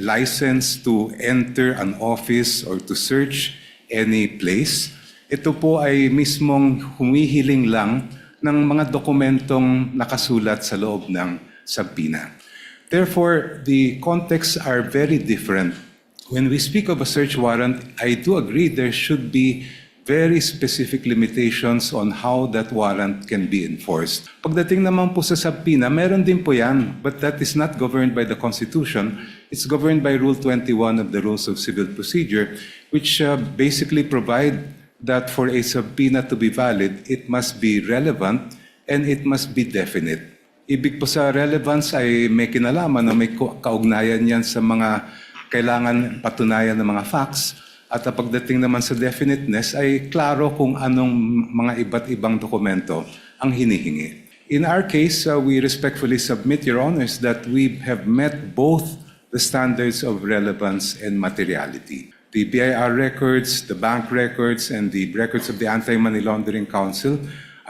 license to enter an office or to search any place. Ito po ay mismong humihiling lang ng mga dokumentong nakasulat sa loob ng subpoena. Therefore, the contexts are very different. when we speak of a search warrant, I do agree there should be very specific limitations on how that warrant can be enforced. Pagdating naman po sa subpoena, meron din po yan, but that is not governed by the Constitution. It's governed by Rule 21 of the Rules of Civil Procedure, which basically provide that for a subpoena to be valid, it must be relevant and it must be definite. Ibig po sa relevance ay may kinalaman o may kaugnayan yan sa mga kailangan patunayan ng mga facts. At pagdating naman sa definiteness ay klaro kung anong mga iba't ibang dokumento ang hinihingi. In our case, we respectfully submit, Your Honors, that we have met both the standards of relevance and materiality. The BIR records, the bank records, and the records of the Anti-Money Laundering Council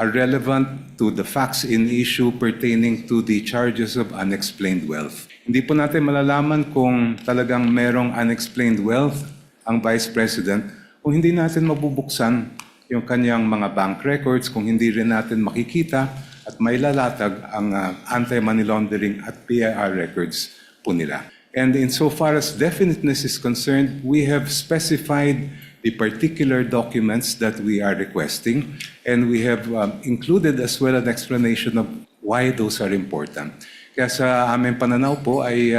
are relevant to the facts in issue pertaining to the charges of unexplained wealth. Hindi po natin malalaman kung talagang merong unexplained wealth ang Vice President kung hindi natin mabubuksan yung kanyang mga bank records, kung hindi rin natin makikita at mailalatag ang anti-money laundering at PIR records po nila. And insofar as definiteness is concerned, we have specified the particular documents that we are requesting, and we have included as well an explanation of why those are important. Kaya sa aming pananaw po ay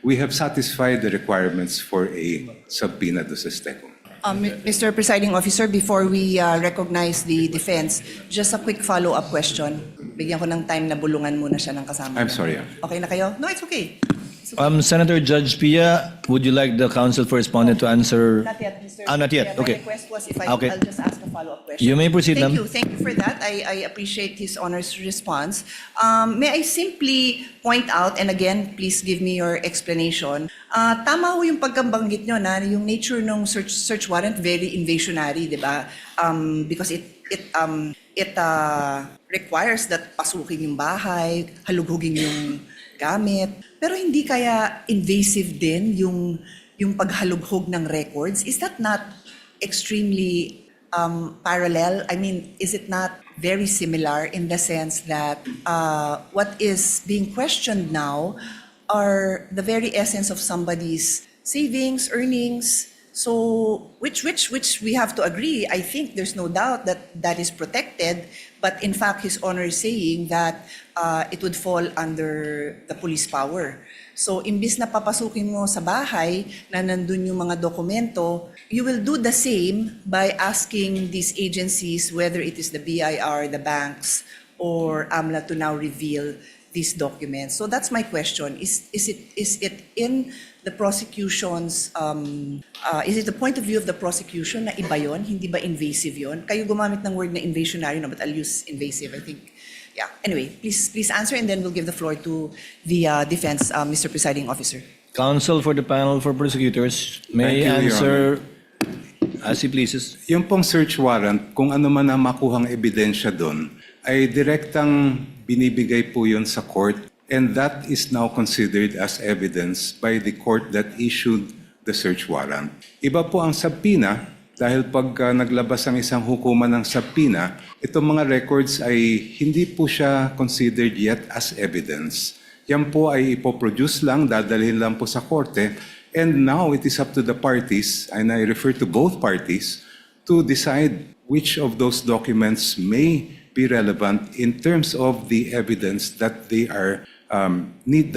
we have satisfied the requirements for a subpoena do SESTECO. Mr. Presiding Officer, before we recognize the defense, just a quick follow-up question. Bigyan ko ng time na bulungan muna siya ng kasama. I'm sorry. Okay na kayo? No, it's okay. Senator Judge Pia, would you like the counsel for respondent to answer? Not yet, Mr. Not yet. My Okay. request was if Okay. I'll just ask a follow-up question. You may proceed, Thank ma'am. you. Thank you for that. I appreciate His Honor's response. May I simply point out, and again, please give me your explanation. Tama ho yung pagkambanggit nyo na yung nature ng search warrant very invasionary, di ba? Because it requires that pasukin yung bahay, halugugin yung gamit. Pero hindi kaya invasive din yung paghalughog ng records? Is that not extremely parallel? I mean, is it not very similar in the sense that what is being questioned now are the very essence of somebody's savings, earnings? So, which we have to agree, I think there's no doubt that that is protected, but in fact, His Honor is saying that it would fall under the police power. So, imbis na papasukin mo sa bahay na nandun yung mga dokumento, you will do the same by asking these agencies, whether it is the BIR, the banks, or AMLA, to now reveal these documents. So that's my question. Is it in the prosecution's, is it the point of view of the prosecution na iba yun? Hindi ba invasive yun? Kayo gumamit ng word na invasionary, no, but I'll use invasive, I think. Yeah. Anyway, please answer, and then we'll give the floor to the defense, Mr. Presiding Officer. Counsel for the panel for prosecutors may Thank you, Your answer as he pleases. Yung pong search warrant, kung ano man ang makuhang ebidensya doon, ay direktang binibigay po yun sa court, and that is now considered as evidence by the court that issued the search warrant. Iba po ang subpoena, dahil pag naglabas ang isang hukuman ng subpoena, itong mga records ay hindi po siya considered yet as evidence. Yan po ay ipoproduce lang, dadalhin lang po sa korte, and now it is up to the parties, and I refer to both parties, to decide which of those documents may be relevant in terms of the evidence that they are need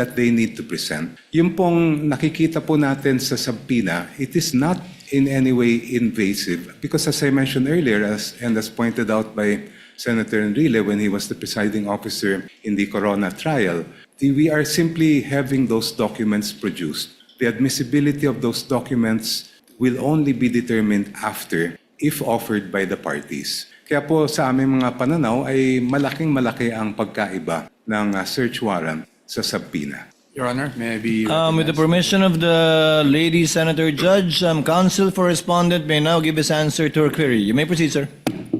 to present. Yung pong nakikita po natin sa subpoena, it is not in any way invasive because, as I mentioned earlier, as pointed out by Senator Enrile when he was the presiding officer in the Corona trial, we are simply having those documents produced. The admissibility of those documents will only be determined after, if offered by the parties. Kaya po sa aming mga pananaw ay malaking-malaki ang pagkaiba ng search warrant sa subpoena. Your Honor, may I be With the recognized? permission of the lady Senator Judge, counsel for respondent may now give his answer to her query. You may proceed, sir.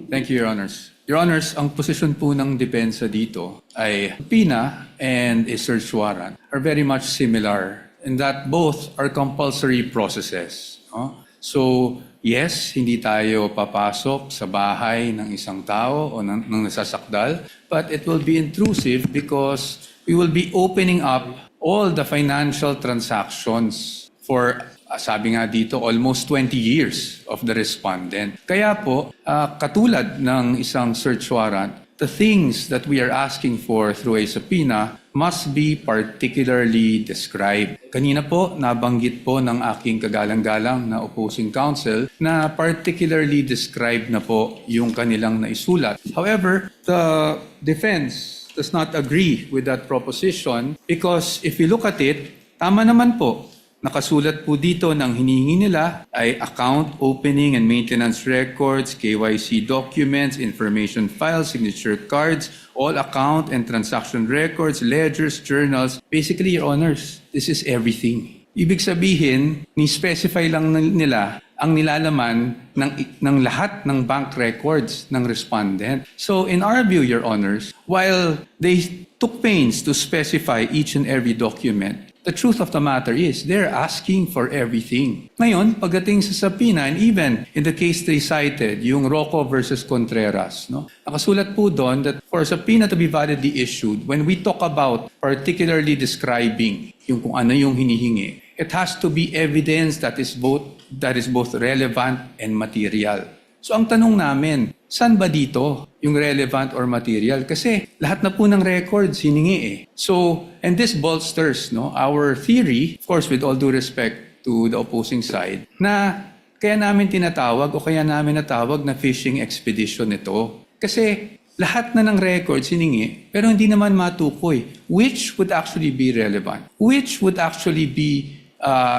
Thank you, Your Honors. Your Honors, ang posisyon po ng depensa dito ay subpoena and a search warrant are very much similar in that both are compulsory processes. No? So, yes, hindi tayo papasok sa bahay ng isang tao o ng nasasakdal, but it will be intrusive because we will be opening up all the financial transactions for Sabi nga dito, almost 20 years of the respondent. Kaya po, katulad ng isang search warrant, the things that we are asking for through a subpoena must be particularly described. Kanina po, nabanggit po ng aking kagalang-galang na opposing counsel na particularly described na po yung kanilang naisulat. However, the defense does not agree with that proposition because if you look at it, tama naman po. Nakasulat po dito ng hinihingi nila ay account opening and maintenance records, KYC documents, information files, signature cards, all account and transaction records, ledgers, journals. Basically, Your Honors, this is everything. Ibig sabihin, ni-specify lang nila ang nilalaman ng lahat ng bank records ng respondent. So in our view, Your Honors, while they took pains to specify each and every document, the truth of the matter is they're asking for everything. Ngayon, pagdating sa subpoena, and even in the case they cited, yung Rocco versus Contreras, nakasulat po doon that for a subpoena to be validly issued, when we talk about particularly describing yung kung ano yung hinihingi, it has to be evidence that is both relevant and material. So ang tanong namin, saan ba dito yung relevant or material? Kasi lahat na po ng records hiningi eh. So, and this bolsters our theory, of course with all due respect to the opposing side, na kaya namin tinatawag o kaya namin natawag na fishing expedition ito. Kasi lahat na ng records hiningi, pero hindi naman matukoy which would actually be relevant, which would actually be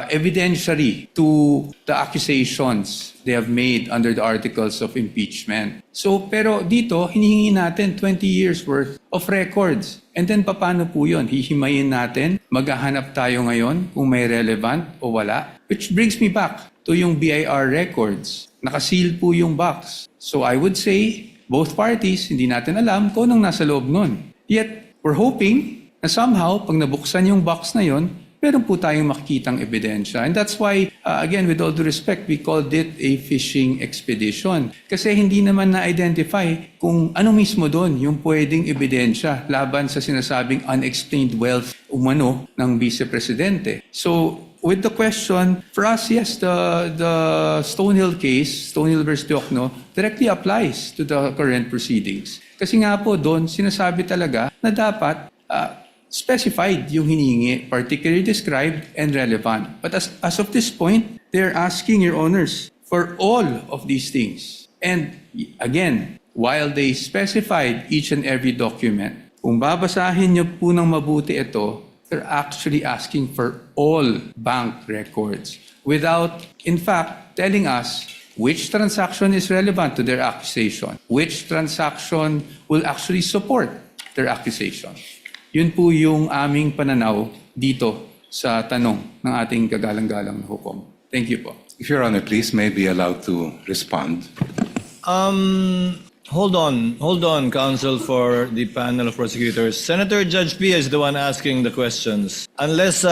evidentiary to the accusations they have made under the articles of impeachment. So, pero dito, hinihingi natin 20 years worth of records. And then, paano po yun? Hihimayin natin, maghahanap tayo ngayon kung may relevant o wala. Which brings me back to yung BIR records. Nakaseal po yung box. So, I would say, both parties, hindi natin alam kung anong nasa loob nun. Yet, we're hoping na somehow, pag nabuksan yung box na yon, meron po tayong makikitang ebidensya. And that's why, again, with all due respect, we called it a fishing expedition. Kasi hindi naman na-identify kung ano mismo doon yung pwedeng ebidensya laban sa sinasabing unexplained wealth umano ng Vice-Presidente. So, with the question, for us, yes, the Stonehill case, Stonehill versus Diokno, directly applies to the current proceedings. Kasi nga po doon, sinasabi talaga na dapat specified yung hinihingi, particularly described and relevant. But as of this point, they're asking, Your Honors, for all of these things. And again, while they specified each and every document, kung babasahin niyo po ng mabuti ito, they're actually asking for all bank records without, in fact, telling us which transaction is relevant to their accusation, which transaction will actually support their accusation. Yun po yung aming pananaw dito sa tanong ng ating kagalang-galang na hukom. Thank you po. If Your Honor, please may be allowed to respond. Hold on, counsel for the panel of prosecutors. Senator Judge Pia is the one asking the questions. Unless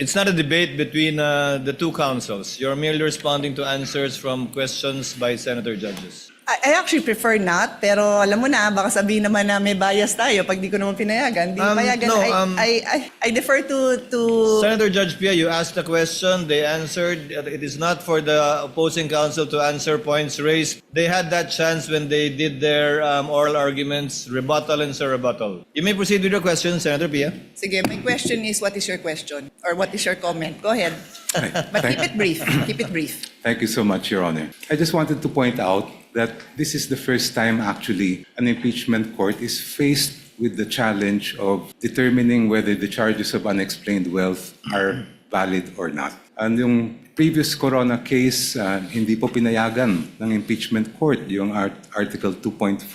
it's not a debate between the two counsels. You're merely responding to answers from questions by senator judges. I actually prefer not, pero alam mo na, baka sabihin naman na may bias tayo pag di ko naman pinayagan. Di payagan. no, I defer to... Senator Judge Pia, you asked the question, they answered. It is not for the opposing counsel to answer points raised. They had that chance when they did their oral arguments, rebuttal and surrebuttal. You may proceed with your question, Senator Pia. Sige, my question is, what is your question? Or what is your comment? Go ahead. Right. But keep it brief. Keep it brief. Thank you so much, Your Honor. I just wanted to point out that this is the first time actually an impeachment court is faced with the challenge of determining whether the charges of unexplained wealth are valid or not. And yung previous Corona case, hindi po pinayagan ng impeachment court yung Article 2.4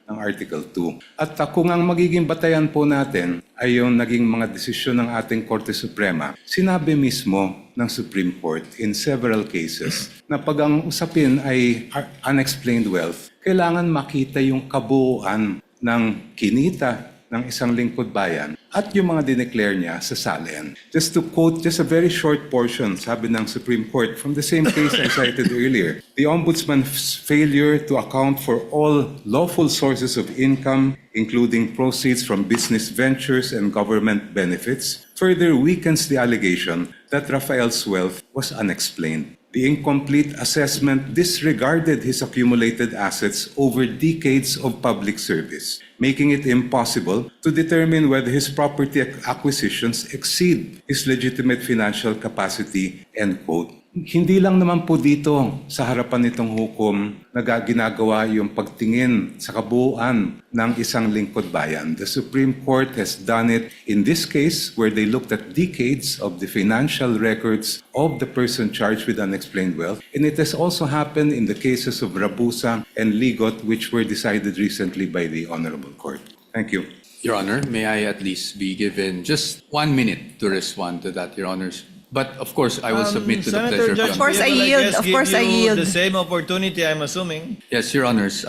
ng Article 2. At kung ang magiging batayan po natin ay yung naging mga desisyon ng ating Korte Suprema, sinabi mismo ng Supreme Court in several cases na pag ang usapin ay unexplained wealth, kailangan makita yung kabuuan ng kinita ng isang lingkod bayan at yung mga dineclare niya sa SALN. Just to quote just a very short portion, sabi ng Supreme Court from the same case I cited earlier, the Ombudsman's failure to account for all lawful sources of income, including proceeds from business ventures and government benefits, further weakens the allegation that Rafael's wealth was unexplained. The incomplete assessment disregarded his accumulated assets over decades of public service, making it impossible to determine whether his property acquisitions exceed his legitimate financial capacity, end quote. Hindi lang naman po dito sa harapan nitong hukom na ginagawa yung pagtingin sa kabuuan ng isang lingkod bayan. The Supreme Court has done it in this case where they looked at decades of the financial records of the person charged with unexplained wealth. And it has also happened in the cases of Rabusa and Ligot, which were decided recently by the Honorable Court. Thank you. Your Honor, may I at least be given just 1 minute to respond to that, Your Honors? But of course, I will submit to the Senator pleasure Judge of Of course, Your I Honor. yield. guess Of course, give I you yield. the same opportunity, I'm assuming. Yes, Your Honors.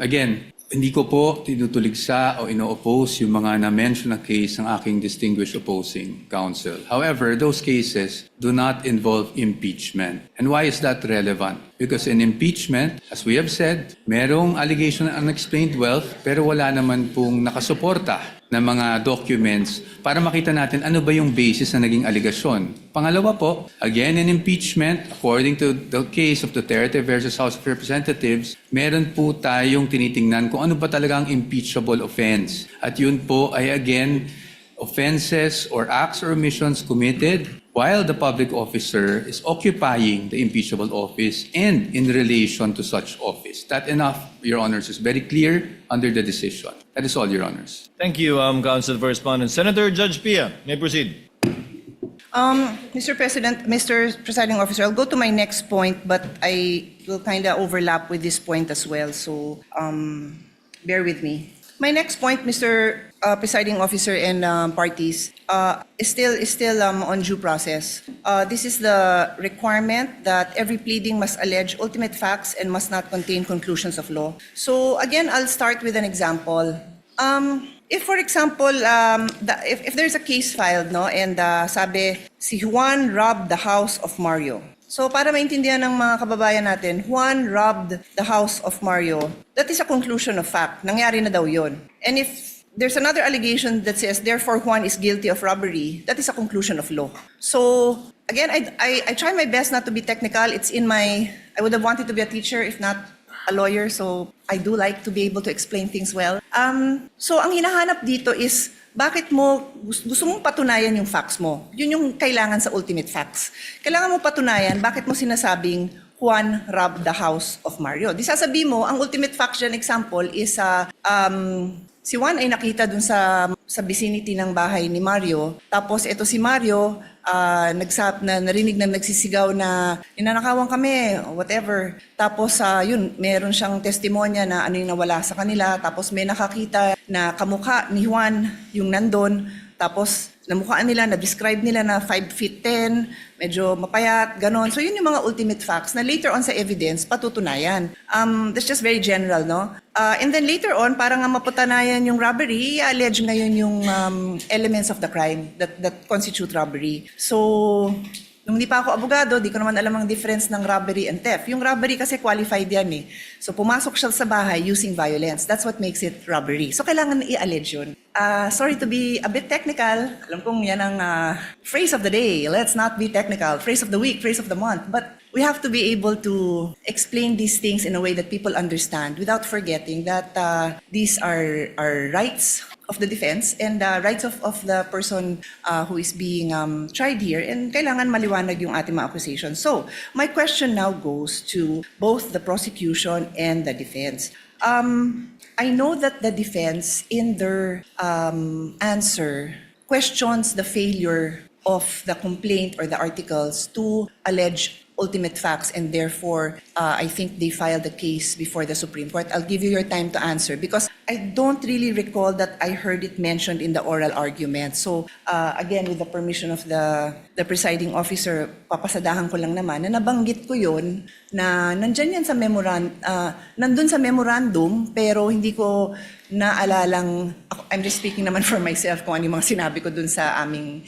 Again, hindi ko po tinutuligsa o ino-oppose yung mga na-mention na case ng aking distinguished opposing counsel. However, those cases do not involve impeachment. And why is that relevant? Because in impeachment, as we have said, merong allegation ng unexplained wealth pero wala naman pong nakasuporta ng mga documents para makita natin ano ba yung basis na naging aligasyon. Pangalawa po, again in impeachment, according to the case of Duterte versus House of Representatives, meron po tayong tinitingnan kung ano ba talaga ang impeachable offense. At yun po ay again, offenses or acts or omissions committed while the public officer is occupying the impeachable office and in relation to such office. That enough, Your Honors, is very clear under the decision. That is all, Your Honors. Thank you, Counsel for Respondent. Senator Judge Pia, may proceed. Mr. President, Mr. Presiding Officer, I'll go to my next point, but I will kind of overlap with this point as well, so bear with me. My next point, Mr. Presiding Officer and parties, is still on due process. This is the requirement that every pleading must allege ultimate facts and must not contain conclusions of law. So again, I'll start with an example. If, for example, if there's a case filed, no, and sabi, si Juan robbed the house of Mario. So para maintindihan ng mga kababayan natin, Juan robbed the house of Mario, that is a conclusion of fact. Nangyari na daw yun. And if there's another allegation that says, therefore Juan is guilty of robbery, that is a conclusion of law. So again, I try my best not to be technical. It's in my, I would have wanted to be a teacher if not a lawyer, so I do like to be able to explain things well. So ang hinahanap dito is, bakit mo, gusto mong patunayan yung facts mo? Yun yung kailangan sa ultimate facts. Kailangan mo patunayan, bakit mo sinasabing Juan robbed the house of Mario. Di sasabi mo, ang ultimate fact dyan example is si Juan ay nakita dun sa vicinity ng bahay ni Mario. Tapos ito si Mario, narinig na nagsisigaw na ninanakawan kami, whatever. Tapos yun, meron siyang testimonya na ano yung nawala sa kanila. Tapos may nakakita na kamukha ni Juan yung nandun. Tapos namukhaan nila, na-describe nila na 5 feet 10, medyo mapayat, ganon. So yun yung mga ultimate facts na later on sa evidence, patutunayan. That's just very general, no? And then later on, para nga mapatunayan yung robbery, i-allege ngayon yung elements of the crime that constitute robbery. So, nung di pa ako abogado, di ko naman alam ang difference ng robbery and theft. Yung robbery kasi qualified yan eh. So pumasok siya sa bahay using violence. That's what makes it robbery. So kailangan i-allege yun. Sorry to be a bit technical. Alam kong yan ang phrase of the day. Let's not be technical. Phrase of the week, phrase of the month. But we have to be able to explain these things in a way that people understand without forgetting that these are rights of the defense and rights of the person who is being tried here, and kailangan maliwanag yung ating mga accusations. So, my question now goes to both the prosecution and the defense. I know that the defense in their answer questions the failure of the complaint or the articles to allege ultimate facts, and therefore I think they filed the case before the Supreme Court. I'll give you your time to answer because I don't really recall that I heard it mentioned in the oral argument. So again, with the permission of the presiding officer, papasadahan ko lang naman na nabanggit ko yun na nandyan yan sa nandun sa memorandum, pero hindi ko naalalang, I'm just speaking naman for myself kung ano yung mga sinabi ko dun sa aming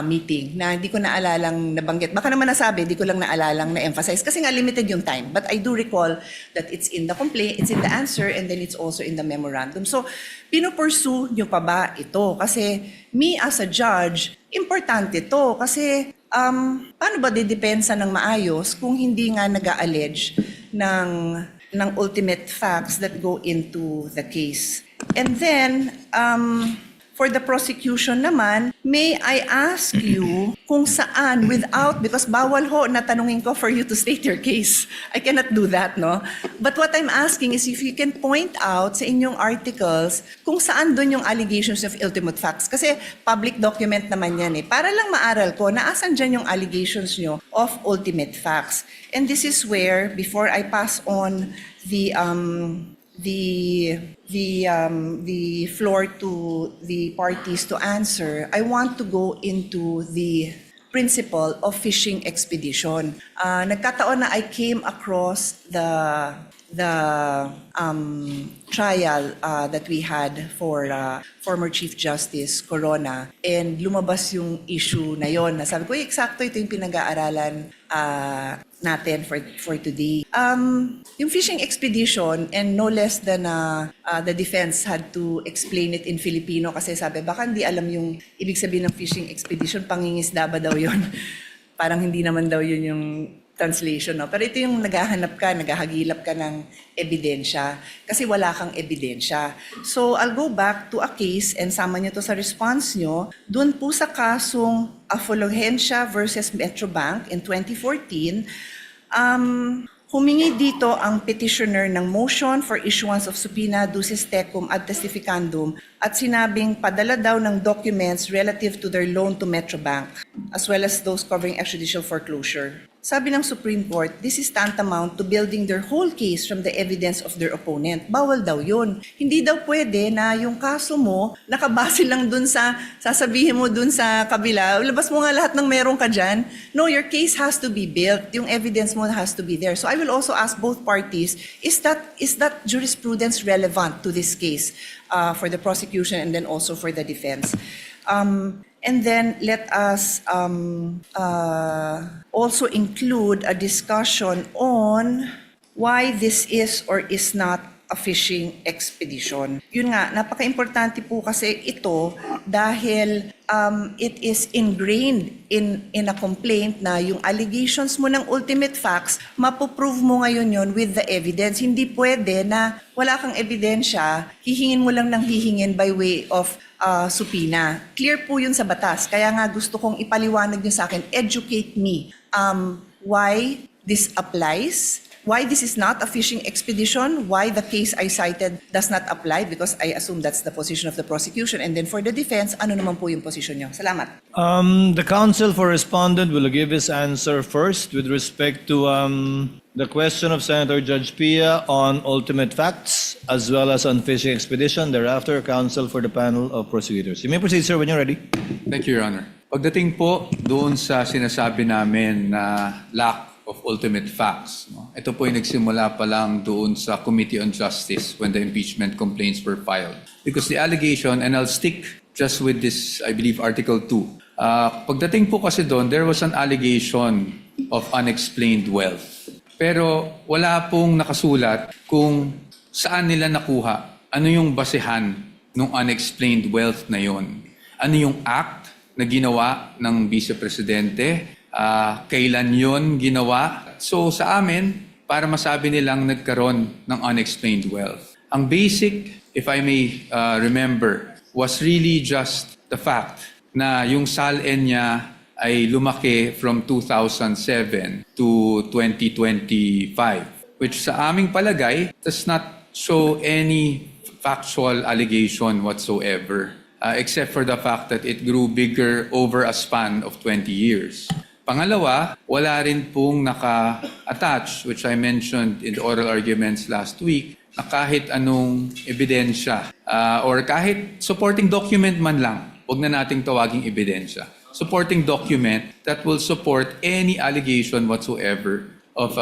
meeting, na hindi ko naalalang nabanggit. Baka naman nasabi, hindi ko lang naalalang na-emphasize kasi nga limited yung time. But I do recall that it's in the complaint, it's in the answer, and then it's also in the memorandum. So, pinupursue nyo pa ba ito? Kasi me as a judge, importante to kasi paano ba didepensa ng maayos kung hindi nga nag-allege ng ultimate facts that go into the case? And then, for the prosecution naman, may I ask you kung saan because bawal ho na tanungin ko for you to state your case. I cannot do that, no? But what I'm asking is if you can point out sa inyong articles kung saan doon yung allegations of ultimate facts. Kasi public document naman yan eh. Para lang maaral ko na asan dyan yung allegations nyo of ultimate facts. And this is where, before I pass on the floor to the parties to answer, I want to go into the principle of fishing expedition. Nagkataon na I came across the trial that we had for former Chief Justice Corona, and lumabas yung issue na yon. Sabi ko, eksakto ito yung pinag-aaralan natin for today. Yung fishing expedition, and no less than the defense had to explain it in Filipino kasi sabi, baka hindi alam yung ibig sabihin ng fishing expedition, pangingisda ba daw yun? Parang hindi naman daw yun yung translation, no? Pero ito yung naghahagilap ka ng ebidensya kasi wala kang ebidensya. So I'll go back to a case and sama nyo to sa response nyo. Doon po sa kasong Afluencia versus Metrobank in 2014, humingi dito ang petitioner ng motion for issuance of subpoena ducis tecum ad testificandum at sinabing padala daw ng documents relative to their loan to Metrobank as well as those covering extrajudicial foreclosure. Sabi ng Supreme Court, this is tantamount to building their whole case from the evidence of their opponent. Bawal daw yun. Hindi daw pwede na yung kaso mo, nakabase lang dun sa, sasabihin mo dun sa kabila, labas mo nga lahat ng meron ka dyan. No, your case has to be built. Yung evidence mo has to be there. So I will also ask both parties, is that jurisprudence relevant to this case for the prosecution and then also for the defense? And then let us also include a discussion on why this is or is not a fishing expedition. Yun nga, napaka-importante po kasi ito dahil it is ingrained in a complaint na yung allegations mo ng ultimate facts, mapoprove mo ngayon yun with the evidence. Hindi pwede na wala kang ebidensya, hihingin mo lang ng hihingin by way of subpoena. Clear po yun sa batas. Kaya nga gusto kong ipaliwanag nyo sa akin, educate me why this applies, why this is not a fishing expedition, why the case I cited does not apply, because I assume that's the position of the prosecution. And then for the defense, ano naman po yung position nyo? Salamat. The counsel for respondent will give his answer first with respect to the question of Senator Judge Pia on ultimate facts as well as on fishing expedition. Thereafter, counsel for the panel of prosecutors. You may proceed, sir, when you're ready. Thank you, Your Honor. Pagdating po doon sa sinasabi namin na lack of ultimate facts, no? Ito po yung nagsimula pa lang doon sa Committee on Justice when the impeachment complaints were filed. Because the allegation, and I'll stick just with this, I believe, Article 2. Pagdating po kasi doon, there was an allegation of unexplained wealth. Pero wala pong nakasulat kung saan nila nakuha, ano yung basehan ng unexplained wealth na yon. Ano yung act na ginawa ng Vice Presidente, kailan yon ginawa. So sa amin, para masabi nilang nagkaroon ng unexplained wealth. Ang basic, if I may remember, was really just the fact na yung SALN niya ay lumaki from 2007 to 2025, which sa aming palagay does not show any factual allegation whatsoever, except for the fact that it grew bigger over a span of 20 years. Pangalawa, wala rin pong naka-attach, which I mentioned in the oral arguments last week, na kahit anong ebidensya or kahit supporting document man lang, huwag na nating tawaging ebidensya. Supporting document that will support any allegation whatsoever of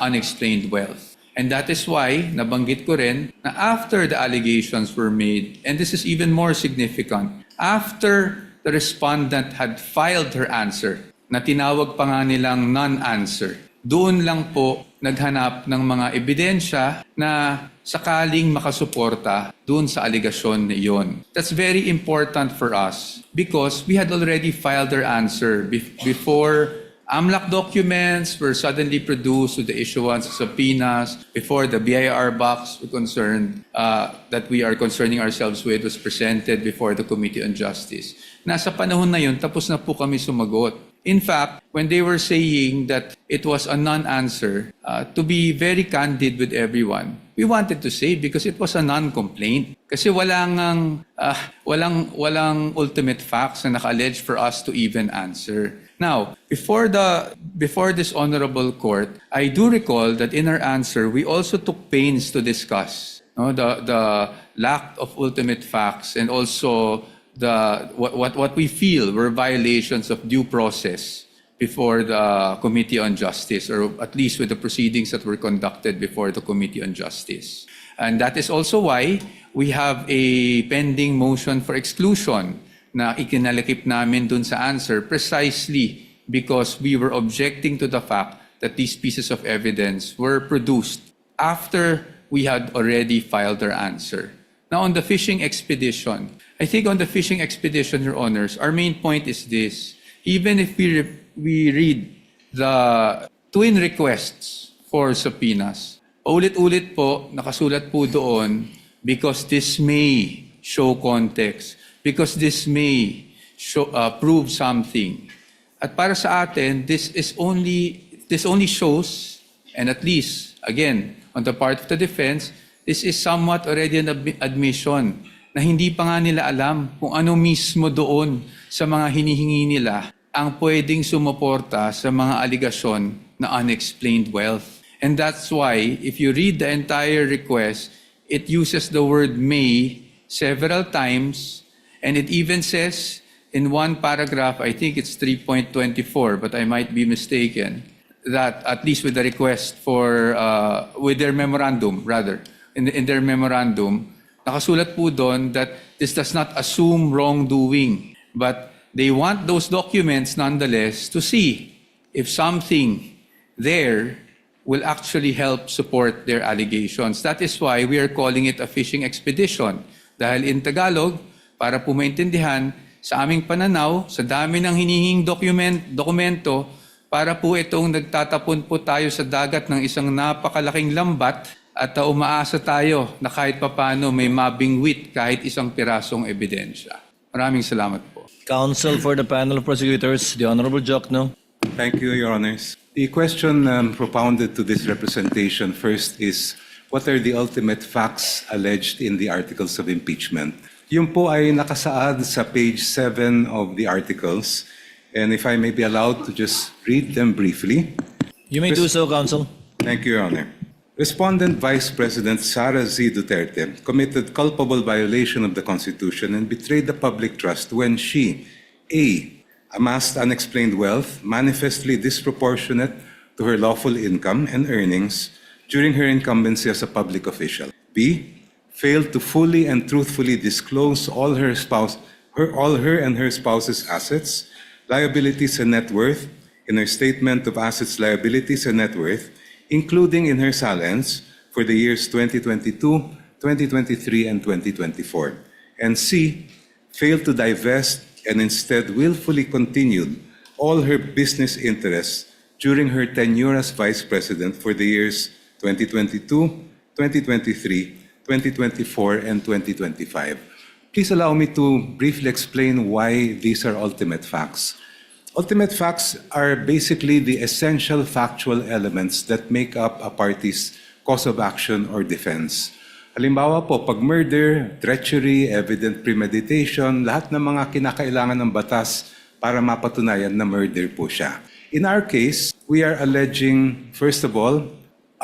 unexplained wealth. And that is why, nabanggit ko rin, na after the allegations were made, and this is even more significant, after the respondent had filed her answer, na tinawag pa nga nilang non-answer, doon lang po naghanap ng mga ebidensya na sakaling makasuporta dun sa aligasyon na iyon. That's very important for us because we had already filed our answer before AMLAC documents were suddenly produced with the issuance of subpoenas, before the BIR box were concerned, that we are concerning ourselves with was presented before the Committee on Justice. Nasa panahon na yun, tapos na po kami sumagot. In fact, when they were saying that it was a non-answer, to be very candid with everyone, we wanted to say because it was a non-complaint. Kasi walang ultimate facts na naka-allege for us to even answer. Now, before this honorable court, I do recall that in our answer, we also took pains to discuss the lack of ultimate facts and also what we feel were violations of due process before the Committee on Justice, or at least with the proceedings that were conducted before the Committee on Justice. And that is also why we have a pending motion for exclusion na ikinalakip namin dun sa answer precisely because we were objecting to the fact that these pieces of evidence were produced after we had already filed our answer. Now, on the fishing expedition, I think on the fishing expedition, Your Honors, our main point is this. Even if we read the twin requests for subpoenas, ulit-ulit po, nakasulat po doon, because this may show context, because this may show, prove something. At para sa atin, this only shows, and at least, again, on the part of the defense, this is somewhat already an admission na hindi pa nga nila alam kung ano mismo doon sa mga hinihingi nila ang pwedeng sumuporta sa mga aligasyon na unexplained wealth. And that's why, if you read the entire request, it uses the word may several times, and it even says in one paragraph, I think it's 3.24, but I might be mistaken, that at least with the request for, with their memorandum, rather, in their memorandum, nakasulat po doon that this does not assume wrongdoing, but they want those documents nonetheless to see if something there will actually help support their allegations. That is why we are calling it a fishing expedition. Dahil in Tagalog, para po maintindihan, sa aming pananaw, sa dami ng hinihing dokumento, para po itong nagtatapon po tayo sa dagat ng isang napakalaking lambat at umaasa tayo na kahit papano may mabingwit kahit isang pirasong ebidensya. Maraming salamat po. Counsel for the panel of prosecutors, the Honorable Jokno. Thank you, Your Honors. The question propounded to this representation first is, what are the ultimate facts alleged in the articles of impeachment? Yung po ay nakasaad sa page 7 of the articles. And if I may be allowed to just read them briefly. You may do so, Counsel. Thank you, Your Honor. Respondent Vice President Sara Z. Duterte committed culpable violation of the Constitution and betrayed the public trust when she, A, amassed unexplained wealth manifestly disproportionate to her lawful income and earnings during her incumbency as a public official. B, failed to fully and truthfully disclose all her and her spouse's assets, liabilities, and net worth in her statement of assets, liabilities, and net worth, including in her salents for the years 2022, 2023, and 2024. And C, failed to divest and instead willfully continued all her business interests during her tenure as Vice President for the years 2022, 2023, 2024, and 2025. Please allow me to briefly explain why these are ultimate facts. Ultimate facts are basically the essential factual elements that make up a party's cause of action or defense. Halimbawa po, pag murder, treachery, evident premeditation, lahat ng mga kinakailangan ng batas para mapatunayan na murder po siya. In our case, we are alleging, first of all,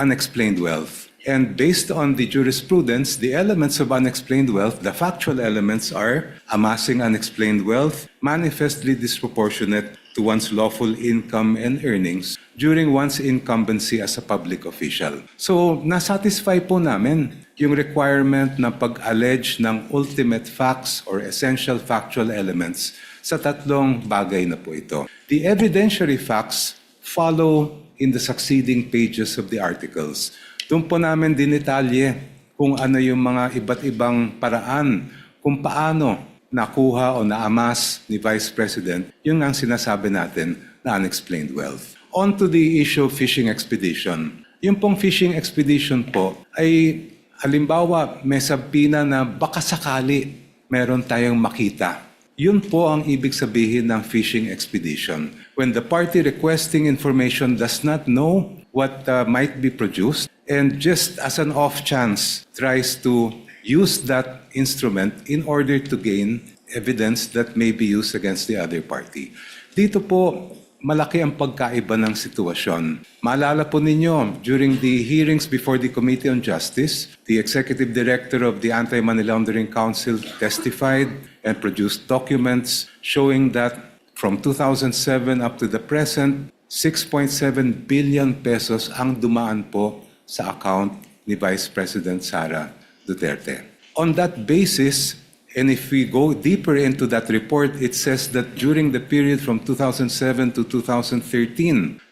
unexplained wealth. And based on the jurisprudence, the elements of unexplained wealth, the factual elements are amassing unexplained wealth, manifestly disproportionate to one's lawful income and earnings during one's incumbency as a public official. So, nasatisfy po namin yung requirement na pag-allege ng ultimate facts or essential factual elements sa tatlong bagay na po ito. The evidentiary facts follow in the succeeding pages of the articles. Doon po namin dinitalye kung ano yung mga iba't ibang paraan kung paano nakuha o naamas ni Vice President, yun ang sinasabi natin na unexplained wealth. On to the issue of fishing expedition. Yung pong fishing expedition po ay halimbawa may sabina na baka sakali meron tayong makita. Yun po ang ibig sabihin ng fishing expedition. When the party requesting information does not know what might be produced and just as an off chance tries to use that instrument in order to gain evidence that may be used against the other party. Dito po, malaki ang pagkaiba ng sitwasyon. Maalala po ninyo, during the hearings before the Committee on Justice, the Executive Director of the Anti-Money Laundering Council testified and produced documents showing that from 2007 up to the present, 6.7 billion pesos ang dumaan po sa account ni Vice President Sara Duterte. On that basis, and if we go deeper into that report, it says that during the period from 2007 to 2013,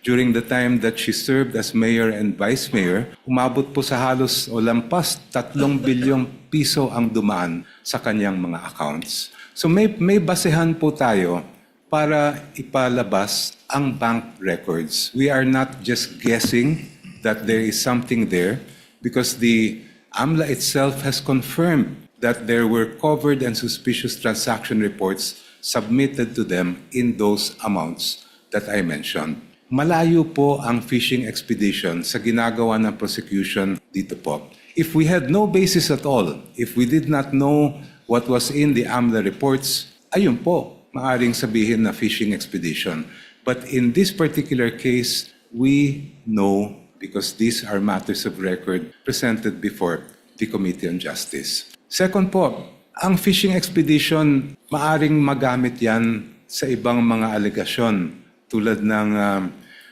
during the time that she served as mayor and vice mayor, umabot po sa halos o lampas 3 bilyong piso ang dumaan sa kanyang mga accounts. So may basehan po tayo para ipalabas ang bank records. We are not just guessing that there is something there because the AMLA itself has confirmed that there were covered and suspicious transaction reports submitted to them in those amounts that I mentioned. Malayo po ang fishing expedition sa ginagawa ng prosecution dito po. If we had no basis at all, if we did not know what was in the AMLA reports, ayun po, maaring sabihin na fishing expedition. But in this particular case, we know because these are matters of record presented before the Committee on Justice. Second po, ang fishing expedition, maaring magamit yan sa ibang mga alegasyon tulad ng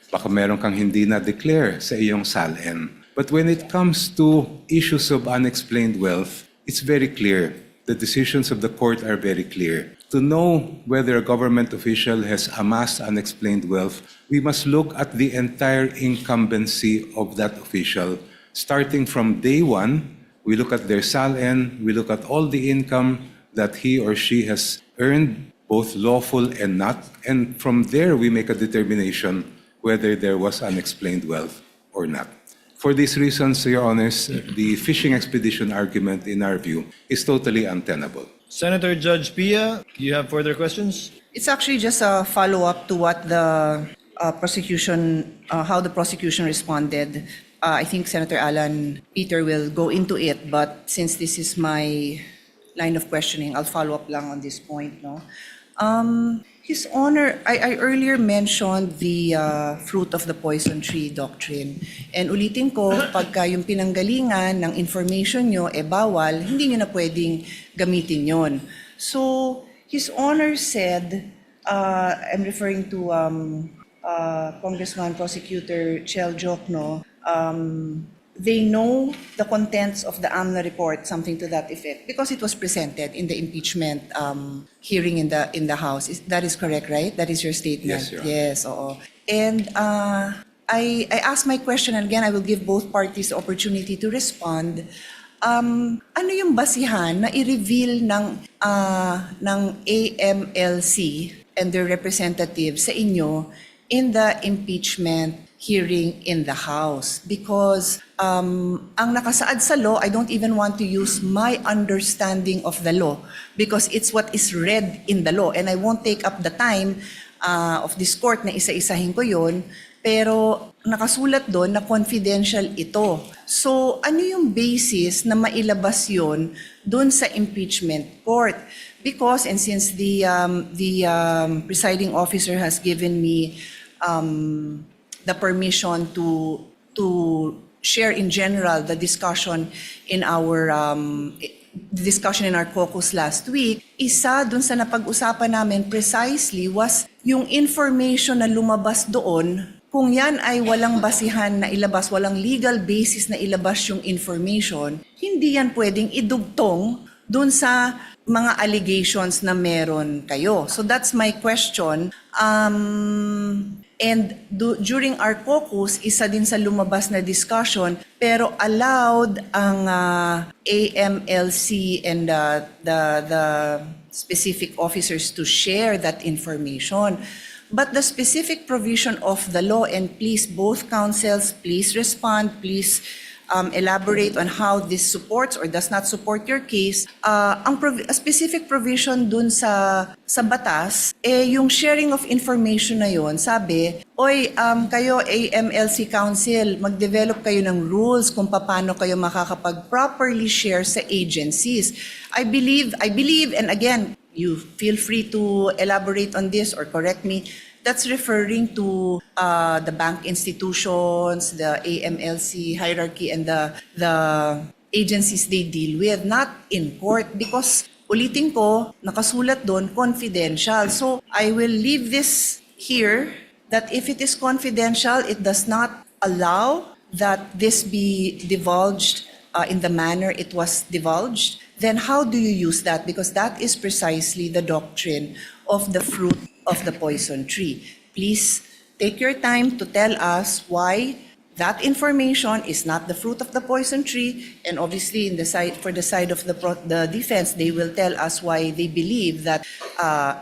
baka meron kang hindi na-declare sa iyong SALN. But when it comes to issues of unexplained wealth, it's very clear. The decisions of the court are very clear. To know whether a government official has amassed unexplained wealth, we must look at the entire incumbency of that official. Starting from day one, we look at their SALN, we look at all the income that he or she has earned, both lawful and not, and from there we make a determination whether there was unexplained wealth or not. For these reasons, Your Honors, the fishing expedition argument, in our view, is totally untenable. Senator Judge Pia, do you have further questions? It's actually just a follow-up to what the prosecution, how the prosecution responded. I think Senator Alan Peter will go into it, but since this is my line of questioning, I'll follow up lang on this point. No, His Honor, I earlier mentioned the fruit of the poison tree doctrine. And ulitin ko, pagka yung pinanggalingan ng information nyo, bawal, hindi nyo na pwedeng gamitin yon. So, His Honor said, I'm referring to Congressman Prosecutor Chel Jokno, they know the contents of the AMLA report, something to that effect, because it was presented in the impeachment hearing in the House. That is correct, right? That is your statement? Yes, Your Honor. Yes, oo. And I asked my question, and again, I will give both parties the opportunity to respond. Ano yung basihan na i-reveal ng AMLC and their representatives sa inyo in the impeachment hearing in the House? Because ang nakasaad sa law, I don't even want to use my understanding of the law because it's what is read in the law. And I won't take up the time of this court na isa-isahin ko yun, pero nakasulat doon na confidential ito. So ano yung basis na mailabas yun doon sa impeachment court? Because, and since the presiding officer has given me the permission to share in general the discussion in our caucus last week, isa dun sa napag-usapan namin precisely was yung information na lumabas doon, kung yan ay walang basihan na ilabas, walang legal basis na ilabas yung information, hindi yan pwedeng idugtong dun sa mga allegations na meron kayo. So that's my question. And during our caucus, isa din sa lumabas na discussion, pero allowed ang AMLC and the specific officers to share that information. But the specific provision of the law, and please, both councils, please respond, please elaborate on how this supports or does not support your case. A specific provision dun sa batas, yung sharing of information na yun, sabi, kayo AMLC Council, mag-develop kayo ng rules kung paano kayo makakapag-properly share sa agencies. I believe, and again, you feel free to elaborate on this or correct me, that's referring to the bank institutions, the AMLC hierarchy, and the agencies they deal with, not in court. Because, ulitin ko, nakasulat doon, confidential. So, I will leave this here, that if it is confidential, it does not allow that this be divulged in the manner it was divulged. Then how do you use that? Because that is precisely the doctrine of the fruit of the poison tree. Please take your time to tell us why that information is not the fruit of the poison tree, and obviously for the side of the defense, they will tell us why they believe that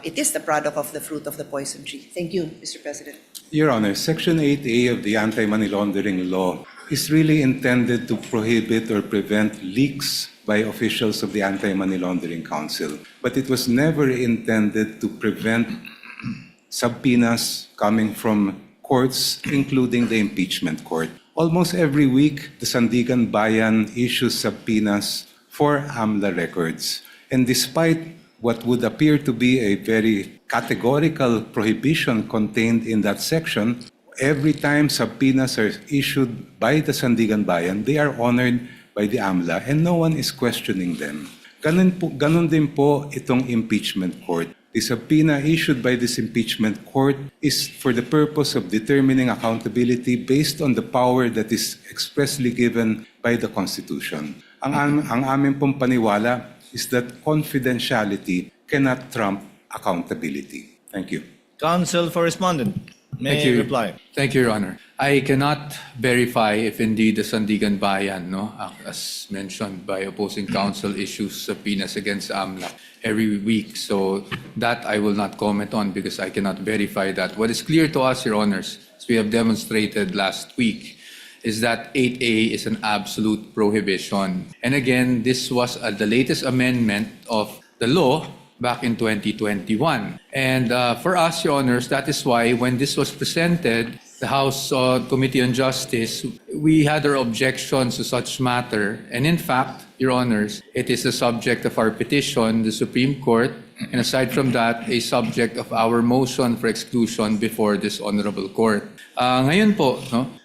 it is the product of the fruit of the poison tree. Thank you, Mr. President. Your Honor, Section 8A of the Anti-Money Laundering Law is really intended to prohibit or prevent leaks by officials of the Anti-Money Laundering Council. But it was never intended to prevent subpoenas coming from courts, including the impeachment court. Almost every week, the Sandigan Bayan issues subpoenas for AMLA records. And despite what would appear to be a very categorical prohibition contained in that section, every time subpoenas are issued by the Sandigan Bayan, they are honored by the AMLA and no one is questioning them. Ganun din po itong impeachment court. The subpoena issued by this impeachment court is for the purpose of determining accountability based on the power that is expressly given by the Constitution. Ang amin pong paniwala is that confidentiality cannot trump accountability. Thank you. Counsel for respondent. May reply. Thank you, Your Honor. I cannot verify if indeed the Sandigan Bayan, as mentioned by opposing counsel, issues subpoenas against AMLA every week. So that I will not comment on because I cannot verify that. What is clear to us, Your Honors, as we have demonstrated last week, is that 8A is an absolute prohibition. And again, this was the latest amendment of the law back in 2021. And for us, Your Honors, that is why when this was presented, the House Committee on Justice, we had our objections to such matter. And in fact, Your Honors, it is the subject of our petition, the Supreme Court, and aside from that, a subject of our motion for exclusion before this Honorable Court. Ngayon po,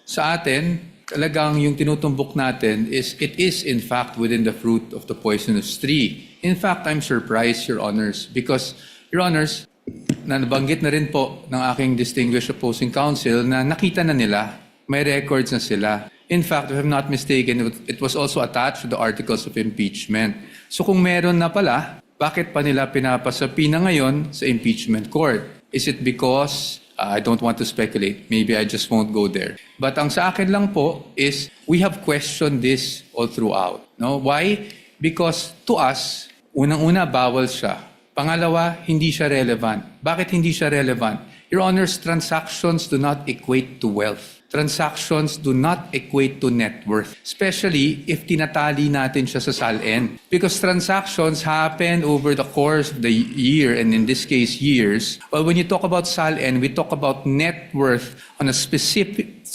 sa atin, talagang yung tinutumbok natin is it is in fact within the fruit of the poisonous tree. In fact, I'm surprised, Your Honors, because, Your Honors, nabanggit na rin po ng aking distinguished opposing counsel na nakita na nila, may records na sila. In fact, if I'm not mistaken, it was also attached to the articles of impeachment. So kung meron na pala, bakit pa nila pinapasapina ngayon sa impeachment court? Is it because, I don't want to speculate, maybe I just won't go there. But ang sa akin lang po is, we have questioned this all throughout. No? Why? Because to us, unang-una, bawal siya. Pangalawa, hindi siya relevant. Bakit hindi siya relevant? Your Honors, transactions do not equate to wealth. Transactions do not equate to net worth. Especially if tinatali natin siya sa SALN. Because transactions happen over the course of the year, and in this case, years. Well, when you talk about SALN, we talk about net worth on a specific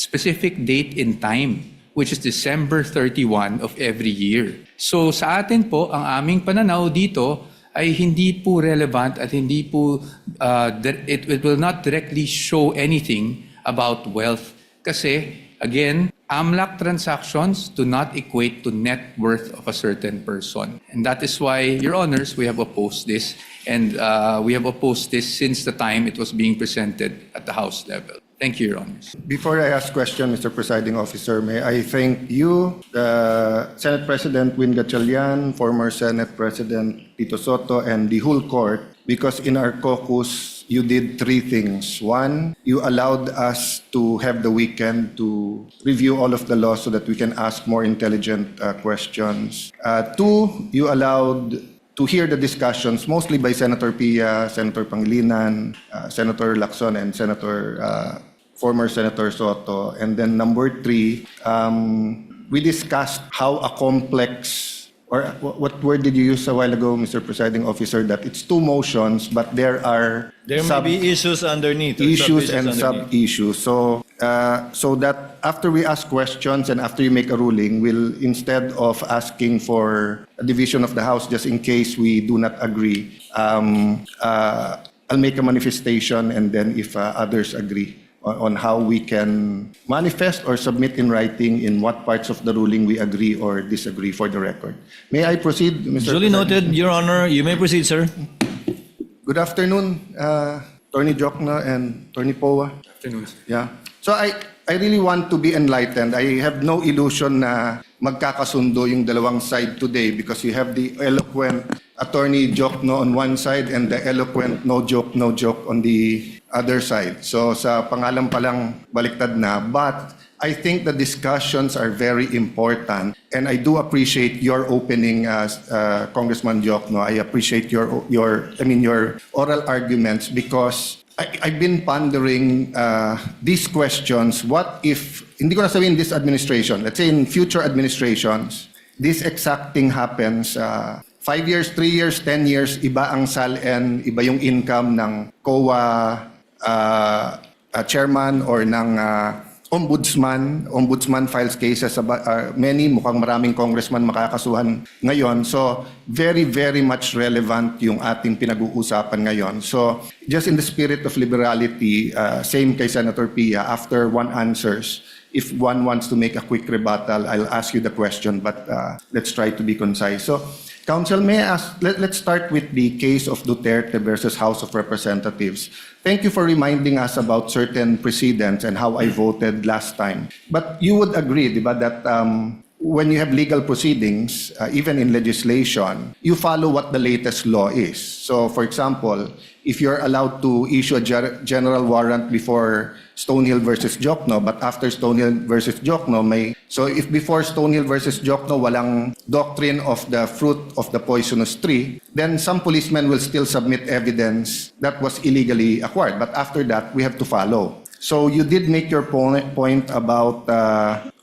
date in time, which is December 31 of every year. So sa atin po, ang aming pananaw dito ay hindi po relevant at hindi po, it will not directly show anything about wealth. Kasi, again, AMLAC transactions do not equate to net worth of a certain person. And that is why, Your Honors, we have opposed this. And we have opposed this since the time it was being presented at the House level. Thank you, Your Honors. Before I ask question, Mr. Presiding Officer, may I thank you, the Senate President Win Gatchalian, former Senate President Tito Soto, and the whole court, because in our caucus, you did three things. One, you allowed us to have the weekend to review all of the laws so that we can ask more intelligent questions. Two, you allowed to hear the discussions, mostly by Senator Pia, Senator Pangilinan, Senator Lacson, and former Senator Soto. And then number three, we discussed how a complex, or what word did you use a while ago, Mr. Presiding Officer, that it's two motions, but there There may be issues underneath. or issues sub-issues and underneath. sub-issues. So that after we ask questions and after you make a ruling, we'll, instead of asking for a division of the House just in case we do not agree, I'll make a manifestation, and then if others agree on how we can manifest or submit in writing in what parts of the ruling we agree or disagree for the record. May I proceed, Mr. Duly President? noted, Your Honor. You may proceed, sir. Good afternoon, Attorney Jokno and Attorney Poa. Afternoon. Yeah. So I really want to be enlightened. I have no illusion na magkakasundo yung dalawang side today because you have the eloquent Attorney Jokno on one side and the eloquent no joke on the other side. So sa pangalan pa lang baliktad na. But I think the discussions are very important, and I do appreciate your opening, Congressman Jokno. I appreciate your oral arguments because I've been pondering these questions. What if, hindi ko na sabihin this administration, let's say in future administrations, this exact thing happens, 5 years, 3 years, 10 years, iba ang SALN, iba yung income ng COA chairman or ng ombudsman. Ombudsman files cases, many, mukhang maraming congressman makakasuhan ngayon. So, very, very much relevant yung ating pinag-uusapan ngayon. So, just in the spirit of liberality, same kay Senator Pia, after one answers, if one wants to make a quick rebuttal, I'll ask you the question, but let's try to be concise. So, Counsel, may I ask, let's start with the case of Duterte versus House of Representatives. Thank you for reminding us about certain precedents and how I voted last time. But you would agree, di ba, that when you have legal proceedings, even in legislation, you follow what the latest law is. So, for example, if you're allowed to issue a general warrant before Stonehill versus Jokno, but after Stonehill versus Jokno, so if before Stonehill versus Jokno, walang doctrine of the fruit of the poisonous tree, then some policemen will still submit evidence that was illegally acquired. But after that, we have to follow. So you did make your point about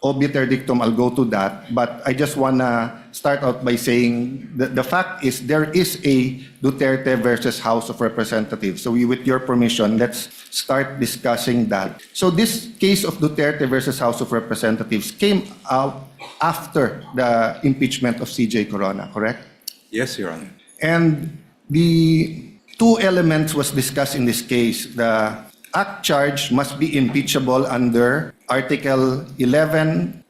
obiter dictum. I'll go to that. But I just want to start out by saying the fact is there is a Duterte versus House of Representatives. So with your permission, let's start discussing that. So this case of Duterte versus House of Representatives came out after the impeachment of CJ Corona, correct? Yes, Your Honor. And the two elements was discussed in this case. The act charge must be impeachable under Article 11,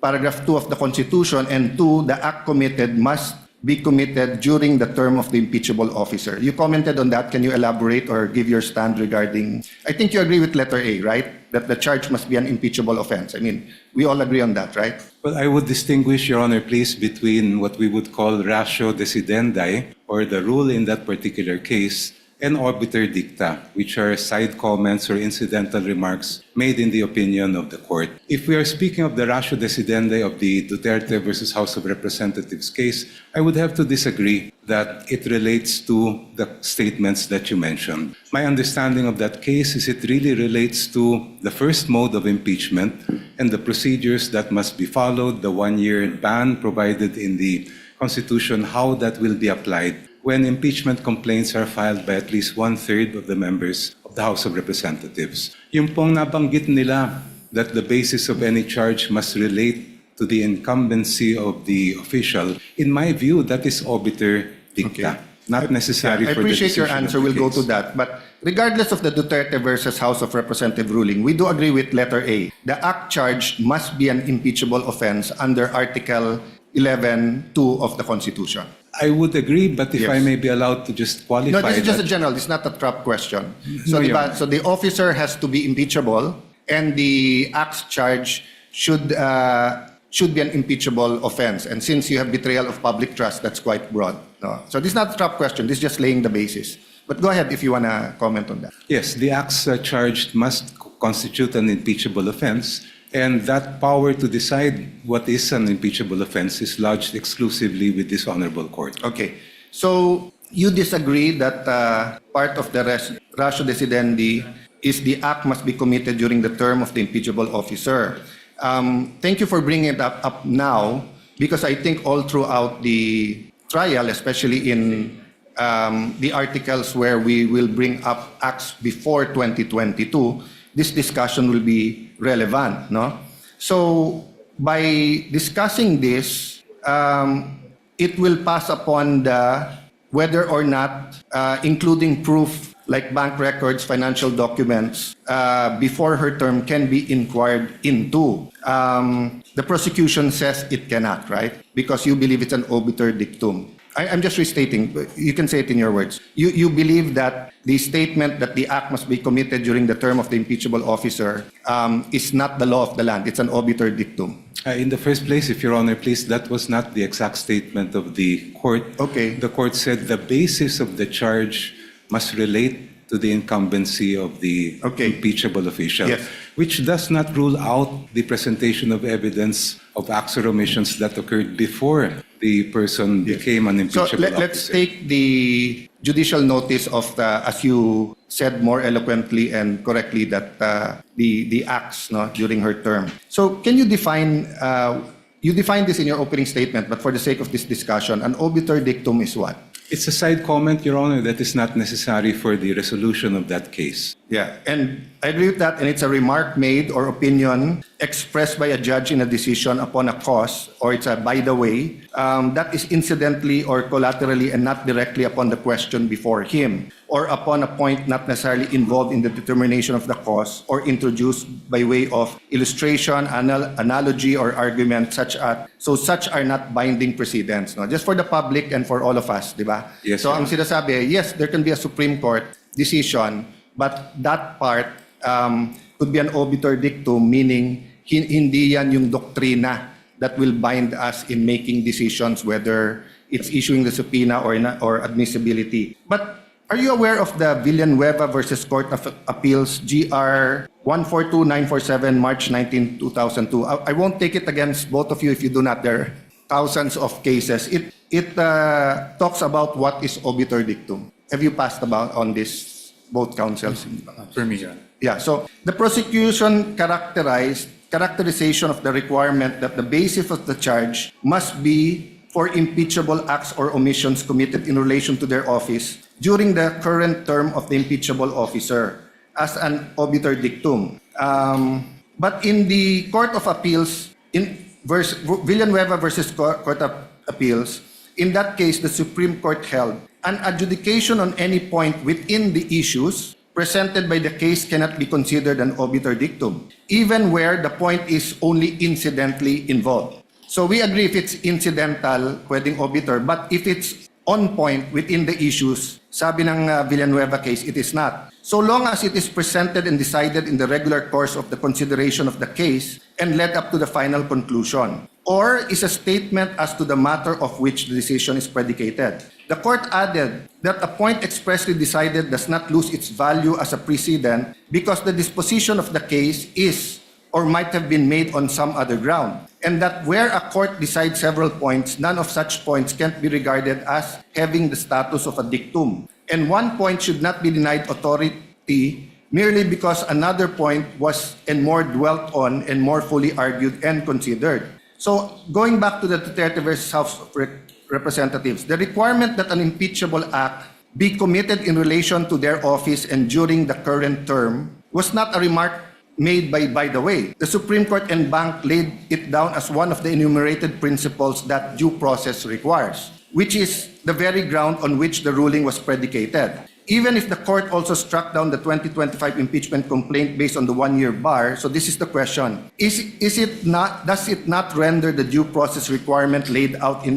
Paragraph 2 of the Constitution, and 2, the act committed must be committed during the term of the impeachable officer. You commented on that. Can you elaborate or give your stand regarding, I think you agree with letter A, right? That the charge must be an impeachable offense. I mean, we all agree on that, right? Well, I would distinguish, Your Honor, please, between what we would call ratio decidendi, or the rule in that particular case, and obiter dicta, which are side comments or incidental remarks made in the opinion of the court. If we are speaking of the ratio decidendi of the Duterte versus House of Representatives case, I would have to disagree that it relates to the statements that you mentioned. My understanding of that case is it really relates to the first mode of impeachment and the procedures that must be followed, the one-year ban provided in the Constitution, how that will be applied when impeachment complaints are filed by at least 1/3 of the members of the House of Representatives. Yung pong nabanggit nila that the basis of any charge must relate to the incumbency of the official, in my view, that is obiter dicta, not necessary I for the appreciate your decision of answer. the We'll go case. to that. But regardless of the Duterte versus House of Representative ruling, we do agree with letter A. The act charge must be an impeachable offense under Article 11(2) of the Constitution. I would agree, but if Yes. I may be allowed to just qualify No, this is just a that. general. It's not a trap question. So, No, Your diba, Honor. so the officer has to be impeachable, and the act charge should be an impeachable offense. And since you have betrayal of public trust, that's quite broad. No? So this is not a trap question. This is just laying the basis. But go ahead if you want to comment on that. Yes, the acts charged must constitute an impeachable offense, and that power to decide what is an impeachable offense is lodged exclusively with this honorable court. Okay. So you disagree that part of the ratio decidendi is the act must be committed during the term of the impeachable officer. Thank you for bringing it up now, because I think all throughout the trial, especially in the articles where we will bring up acts before 2022, this discussion will be relevant, no? So by discussing this, it will pass upon the whether or not including proof like bank records, financial documents before her term can be inquired into. The prosecution says it cannot, right? Because you believe it's an obiter dictum. I'm just restating. You can say it in your words. You believe that the statement that the act must be committed during the term of the impeachable officer is not the law of the land. It's an obiter dictum. In the first place, if Your Honor, please, that was not the exact statement of the court. Okay. The court said the basis of the charge must relate to the incumbency of the Okay. impeachable official, Yes. which does not rule out the presentation of evidence of acts or omissions that occurred before the person became an So impeachable let's officer. take the judicial notice of the, as you said more eloquently and correctly, that the acts, no, during her term. So can you define, you defined this in your opening statement, but for the sake of this discussion, an obiter dictum is what? It's a side comment, Your Honor, that is not necessary for the resolution of that case. Yeah, and I agree with that, and it's a remark made or opinion expressed by a judge in a decision upon a cause, or it's a by the way, that is incidentally or collaterally and not directly upon the question before him, or upon a point not necessarily involved in the determination of the cause, or introduced by way of illustration, analogy, or argument, such are not binding precedents. No? Just for the public and for all of us, di ba? Yes, So Your ang sinasabi, yes, there can be a Supreme Court decision, but that part could be an obiter dictum, meaning hindi yan yung doktrina that will bind us in making decisions, whether it's issuing the subpoena or admissibility. But are you aware of the Villanueva versus Court of Appeals, GR 142947, March 19, 2002? I won't take it against both of you if you do not. There are thousands of cases. It talks about what is obiter dictum. Have you passed about on this, both counsels? For me, Your Honor. Yeah, so the prosecution characterization of the requirement that the basis of the charge must be for impeachable acts or omissions committed in relation to their office during the current term of the impeachable officer as an obiter dictum. But in the Court of Appeals, in Villanueva versus Court of Appeals, in that case, the Supreme Court held an adjudication on any point within the issues presented by the case cannot be considered an obiter dictum, even where the point is only incidentally involved. So we agree if it's incidental, pwedeng obiter, but if it's on point within the issues, sabi ng Villanueva case, it is not. So long as it is presented and decided in the regular course of the consideration of the case and led up to the final conclusion, or is a statement as to the matter of which the decision is predicated. The court added that a point expressly decided does not lose its value as a precedent because the disposition of the case is or might have been made on some other ground, and that where a court decides several points, none of such points can be regarded as having the status of a dictum. And one point should not be denied authority merely because another point was and more dwelt on and more fully argued and considered. So going back to the Duterte versus House of Representatives, the requirement that an impeachable act be committed in relation to their office and during the current term was not a remark made by the way. The Supreme Court and Bank laid it down as one of the enumerated principles that due process requires, which is the very ground on which the ruling was predicated. Even if the court also struck down the 2025 impeachment complaint based on the one-year bar, so this is the question, does it not render the due process requirement laid out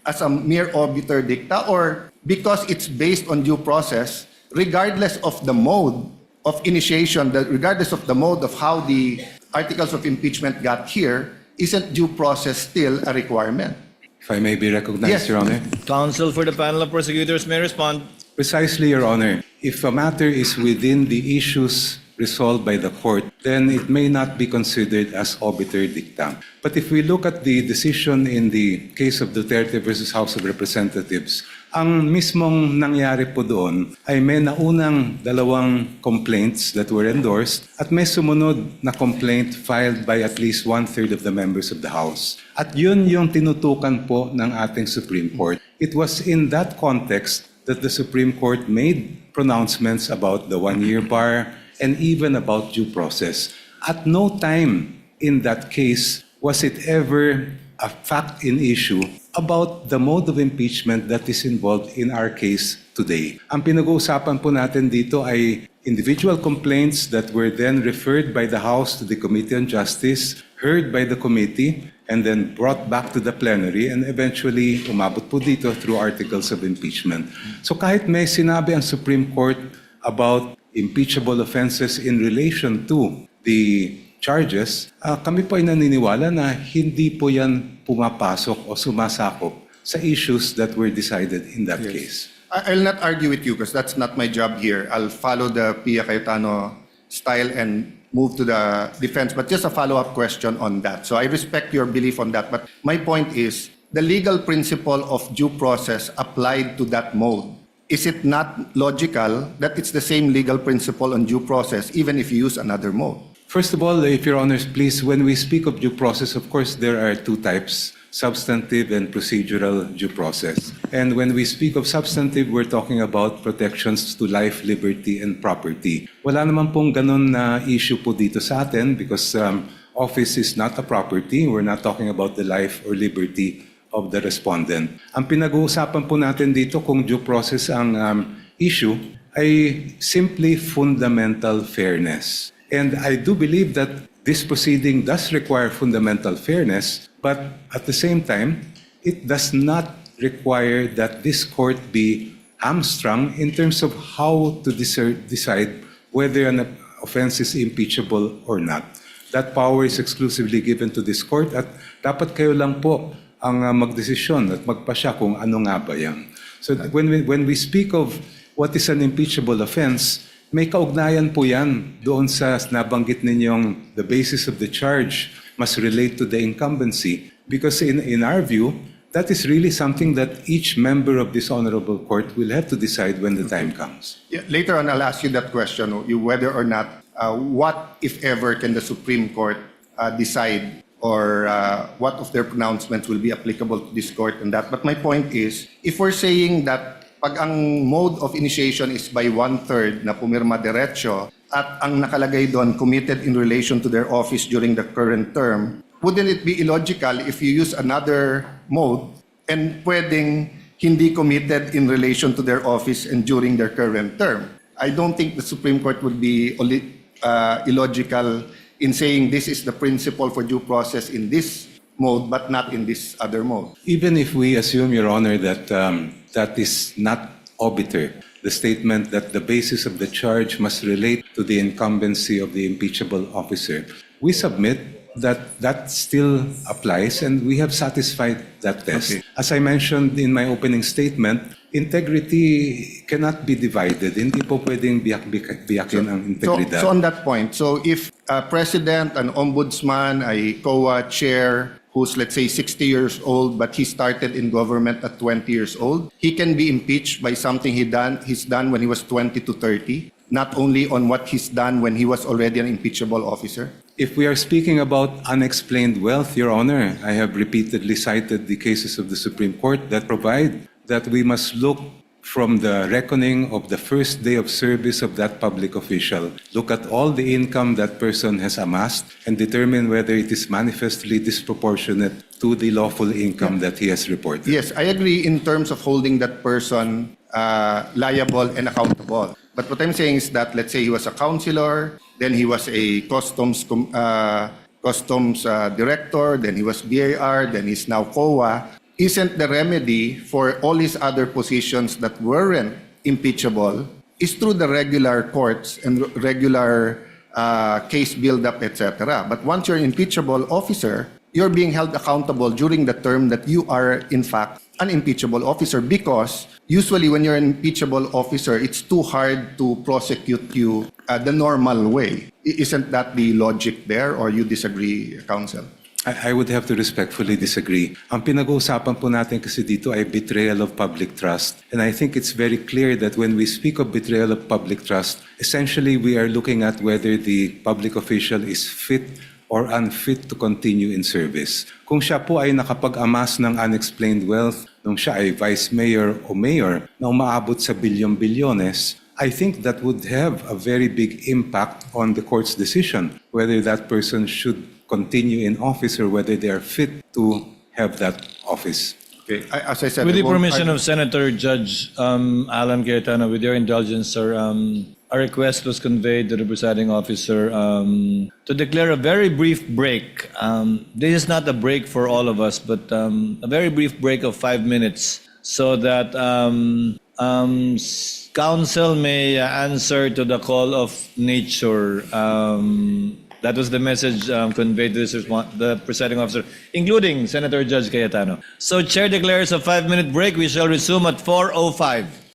as a mere obiter dicta, or because it's based on due process, regardless of the mode of initiation, regardless of the mode of how the articles of impeachment got here, isn't due process still a requirement? If I may be recognized, Yes. Your Honor. Counsel for the panel of prosecutors may respond. Precisely, Your Honor. If a matter is within the issues resolved by the court, then it may not be considered as obiter dicta. But if we look at the decision in the case of Duterte versus House of Representatives, ang mismong nangyari po doon ay may naunang 2 complaints that were endorsed at may sumunod na complaint filed by at least 1/3 of the members of the House. At yun yung tinutukan po ng ating Supreme Court. It was in that context that the Supreme Court made pronouncements about the 1-year bar and even about due process. At no time in that case was it ever a fact in issue about the mode of impeachment that is involved in our case today. Ang pinag-uusapan po natin dito ay individual complaints that were then referred by the House to the Committee on Justice, heard by the committee, and then brought back to the plenary and eventually umabot po dito through articles of impeachment. So kahit may sinabi ang Supreme Court about impeachable offenses in relation to the charges, kami po ay naniniwala na hindi po yan pumapasok o sumasakop sa issues that were decided in that case. I'll not argue with you because that's not my job here. I'll follow the Pia Cayetano style and move to the defense. But just a follow-up question on that. So I respect your belief on that. But my point is, the legal principle of due process applied to that mode, is it not logical that it's the same legal principle on due process even if you use another mode? First of all, if Your Honors, please, when we speak of due process, of course, there are 2 types, substantive and procedural due process. And when we speak of substantive, we're talking about protections to life, liberty, and property. Wala naman pong ganun na issue po dito sa atin because office is not a property. We're not talking about the life or liberty of the respondent. Ang pinag-uusapan po natin dito kung due process ang issue ay simply fundamental fairness. And I do believe that this proceeding does require fundamental fairness, but at the same time, it does not require that this court be hamstrung in terms of how to decide whether an offense is impeachable or not. That power is exclusively given to this court at dapat kayo lang po ang magdesisyon at magpasya kung ano nga ba yan. So when we speak of what is an impeachable offense, may kaugnayan po yan doon sa nabanggit ninyong the basis of the charge must relate to the incumbency because in our view, that is really something that each member of this honorable court will have to decide when the time comes. Yeah, later on, I'll ask you that question, whether or not, what, if ever, can the Supreme Court decide or what of their pronouncements will be applicable to this court and that. But my point is, if we're saying that pag ang mode of initiation is by 1/3 na pumirma diretso at ang nakalagay doon committed in relation to their office during the current term, wouldn't it be illogical if you use another mode and pwedeng hindi committed in relation to their office and during their current term? I don't think the Supreme Court would be illogical in saying this is the principle for due process in this mode but not in this other mode. Even if we assume, Your Honor, that that is not obiter, the statement that the basis of the charge must relate to the incumbency of the impeachable officer, we submit that that still applies and we have satisfied that test. Okay. As I mentioned in my opening statement, integrity cannot be divided. Hindi po pwedeng biyakin ang integridad. So on that point, so if a president, an ombudsman, a COA chair, who's let's say 60 years old but he started in government at 20 years old, he can be impeached by something he's done when he was 20 to 30, not only on what he's done when he was already an impeachable officer? If we are speaking about unexplained wealth, Your Honor, I have repeatedly cited the cases of the Supreme Court that provide that we must look from the reckoning of the first day of service of that public official. Look at all the income that person has amassed and determine whether it is manifestly disproportionate to the lawful income that he has reported. Yes, I agree in terms of holding that person liable and accountable. But what I'm saying is that, let's say he was a councilor, then he was a customs director, then he was BAR, then he's now COA. Isn't the remedy for all his other positions that weren't impeachable is through the regular courts and regular case build-up, etc. But once you're an impeachable officer, you're being held accountable during the term that you are, in fact, an impeachable officer, because usually when you're an impeachable officer, it's too hard to prosecute you the normal way. Isn't that the logic there, or you disagree, counsel? I would have to respectfully disagree. Ang pinag-uusapan po natin kasi dito ay betrayal of public trust. And I think it's very clear that when we speak of betrayal of public trust, essentially we are looking at whether the public official is fit or unfit to continue in service. Kung siya po ay nakapag-amas ng unexplained wealth, nung siya ay vice mayor o mayor na umaabot sa bilyon-bilyones, I think that would have a very big impact on the court's decision whether that person should continue in office or whether they are fit to have that office. Okay, as I said, With I the won't permission argue. of Senator Judge Alan Cayetano, with your indulgence, sir, a request was conveyed to the presiding officer to declare a very brief break. This is not a break for all of us, but a very brief break of 5 minutes so that counsel may answer to the call of nature. That was the message conveyed to the presiding officer, including Senator Judge Cayetano. So, Chair declares a 5-minute break. We shall resume at 4:05.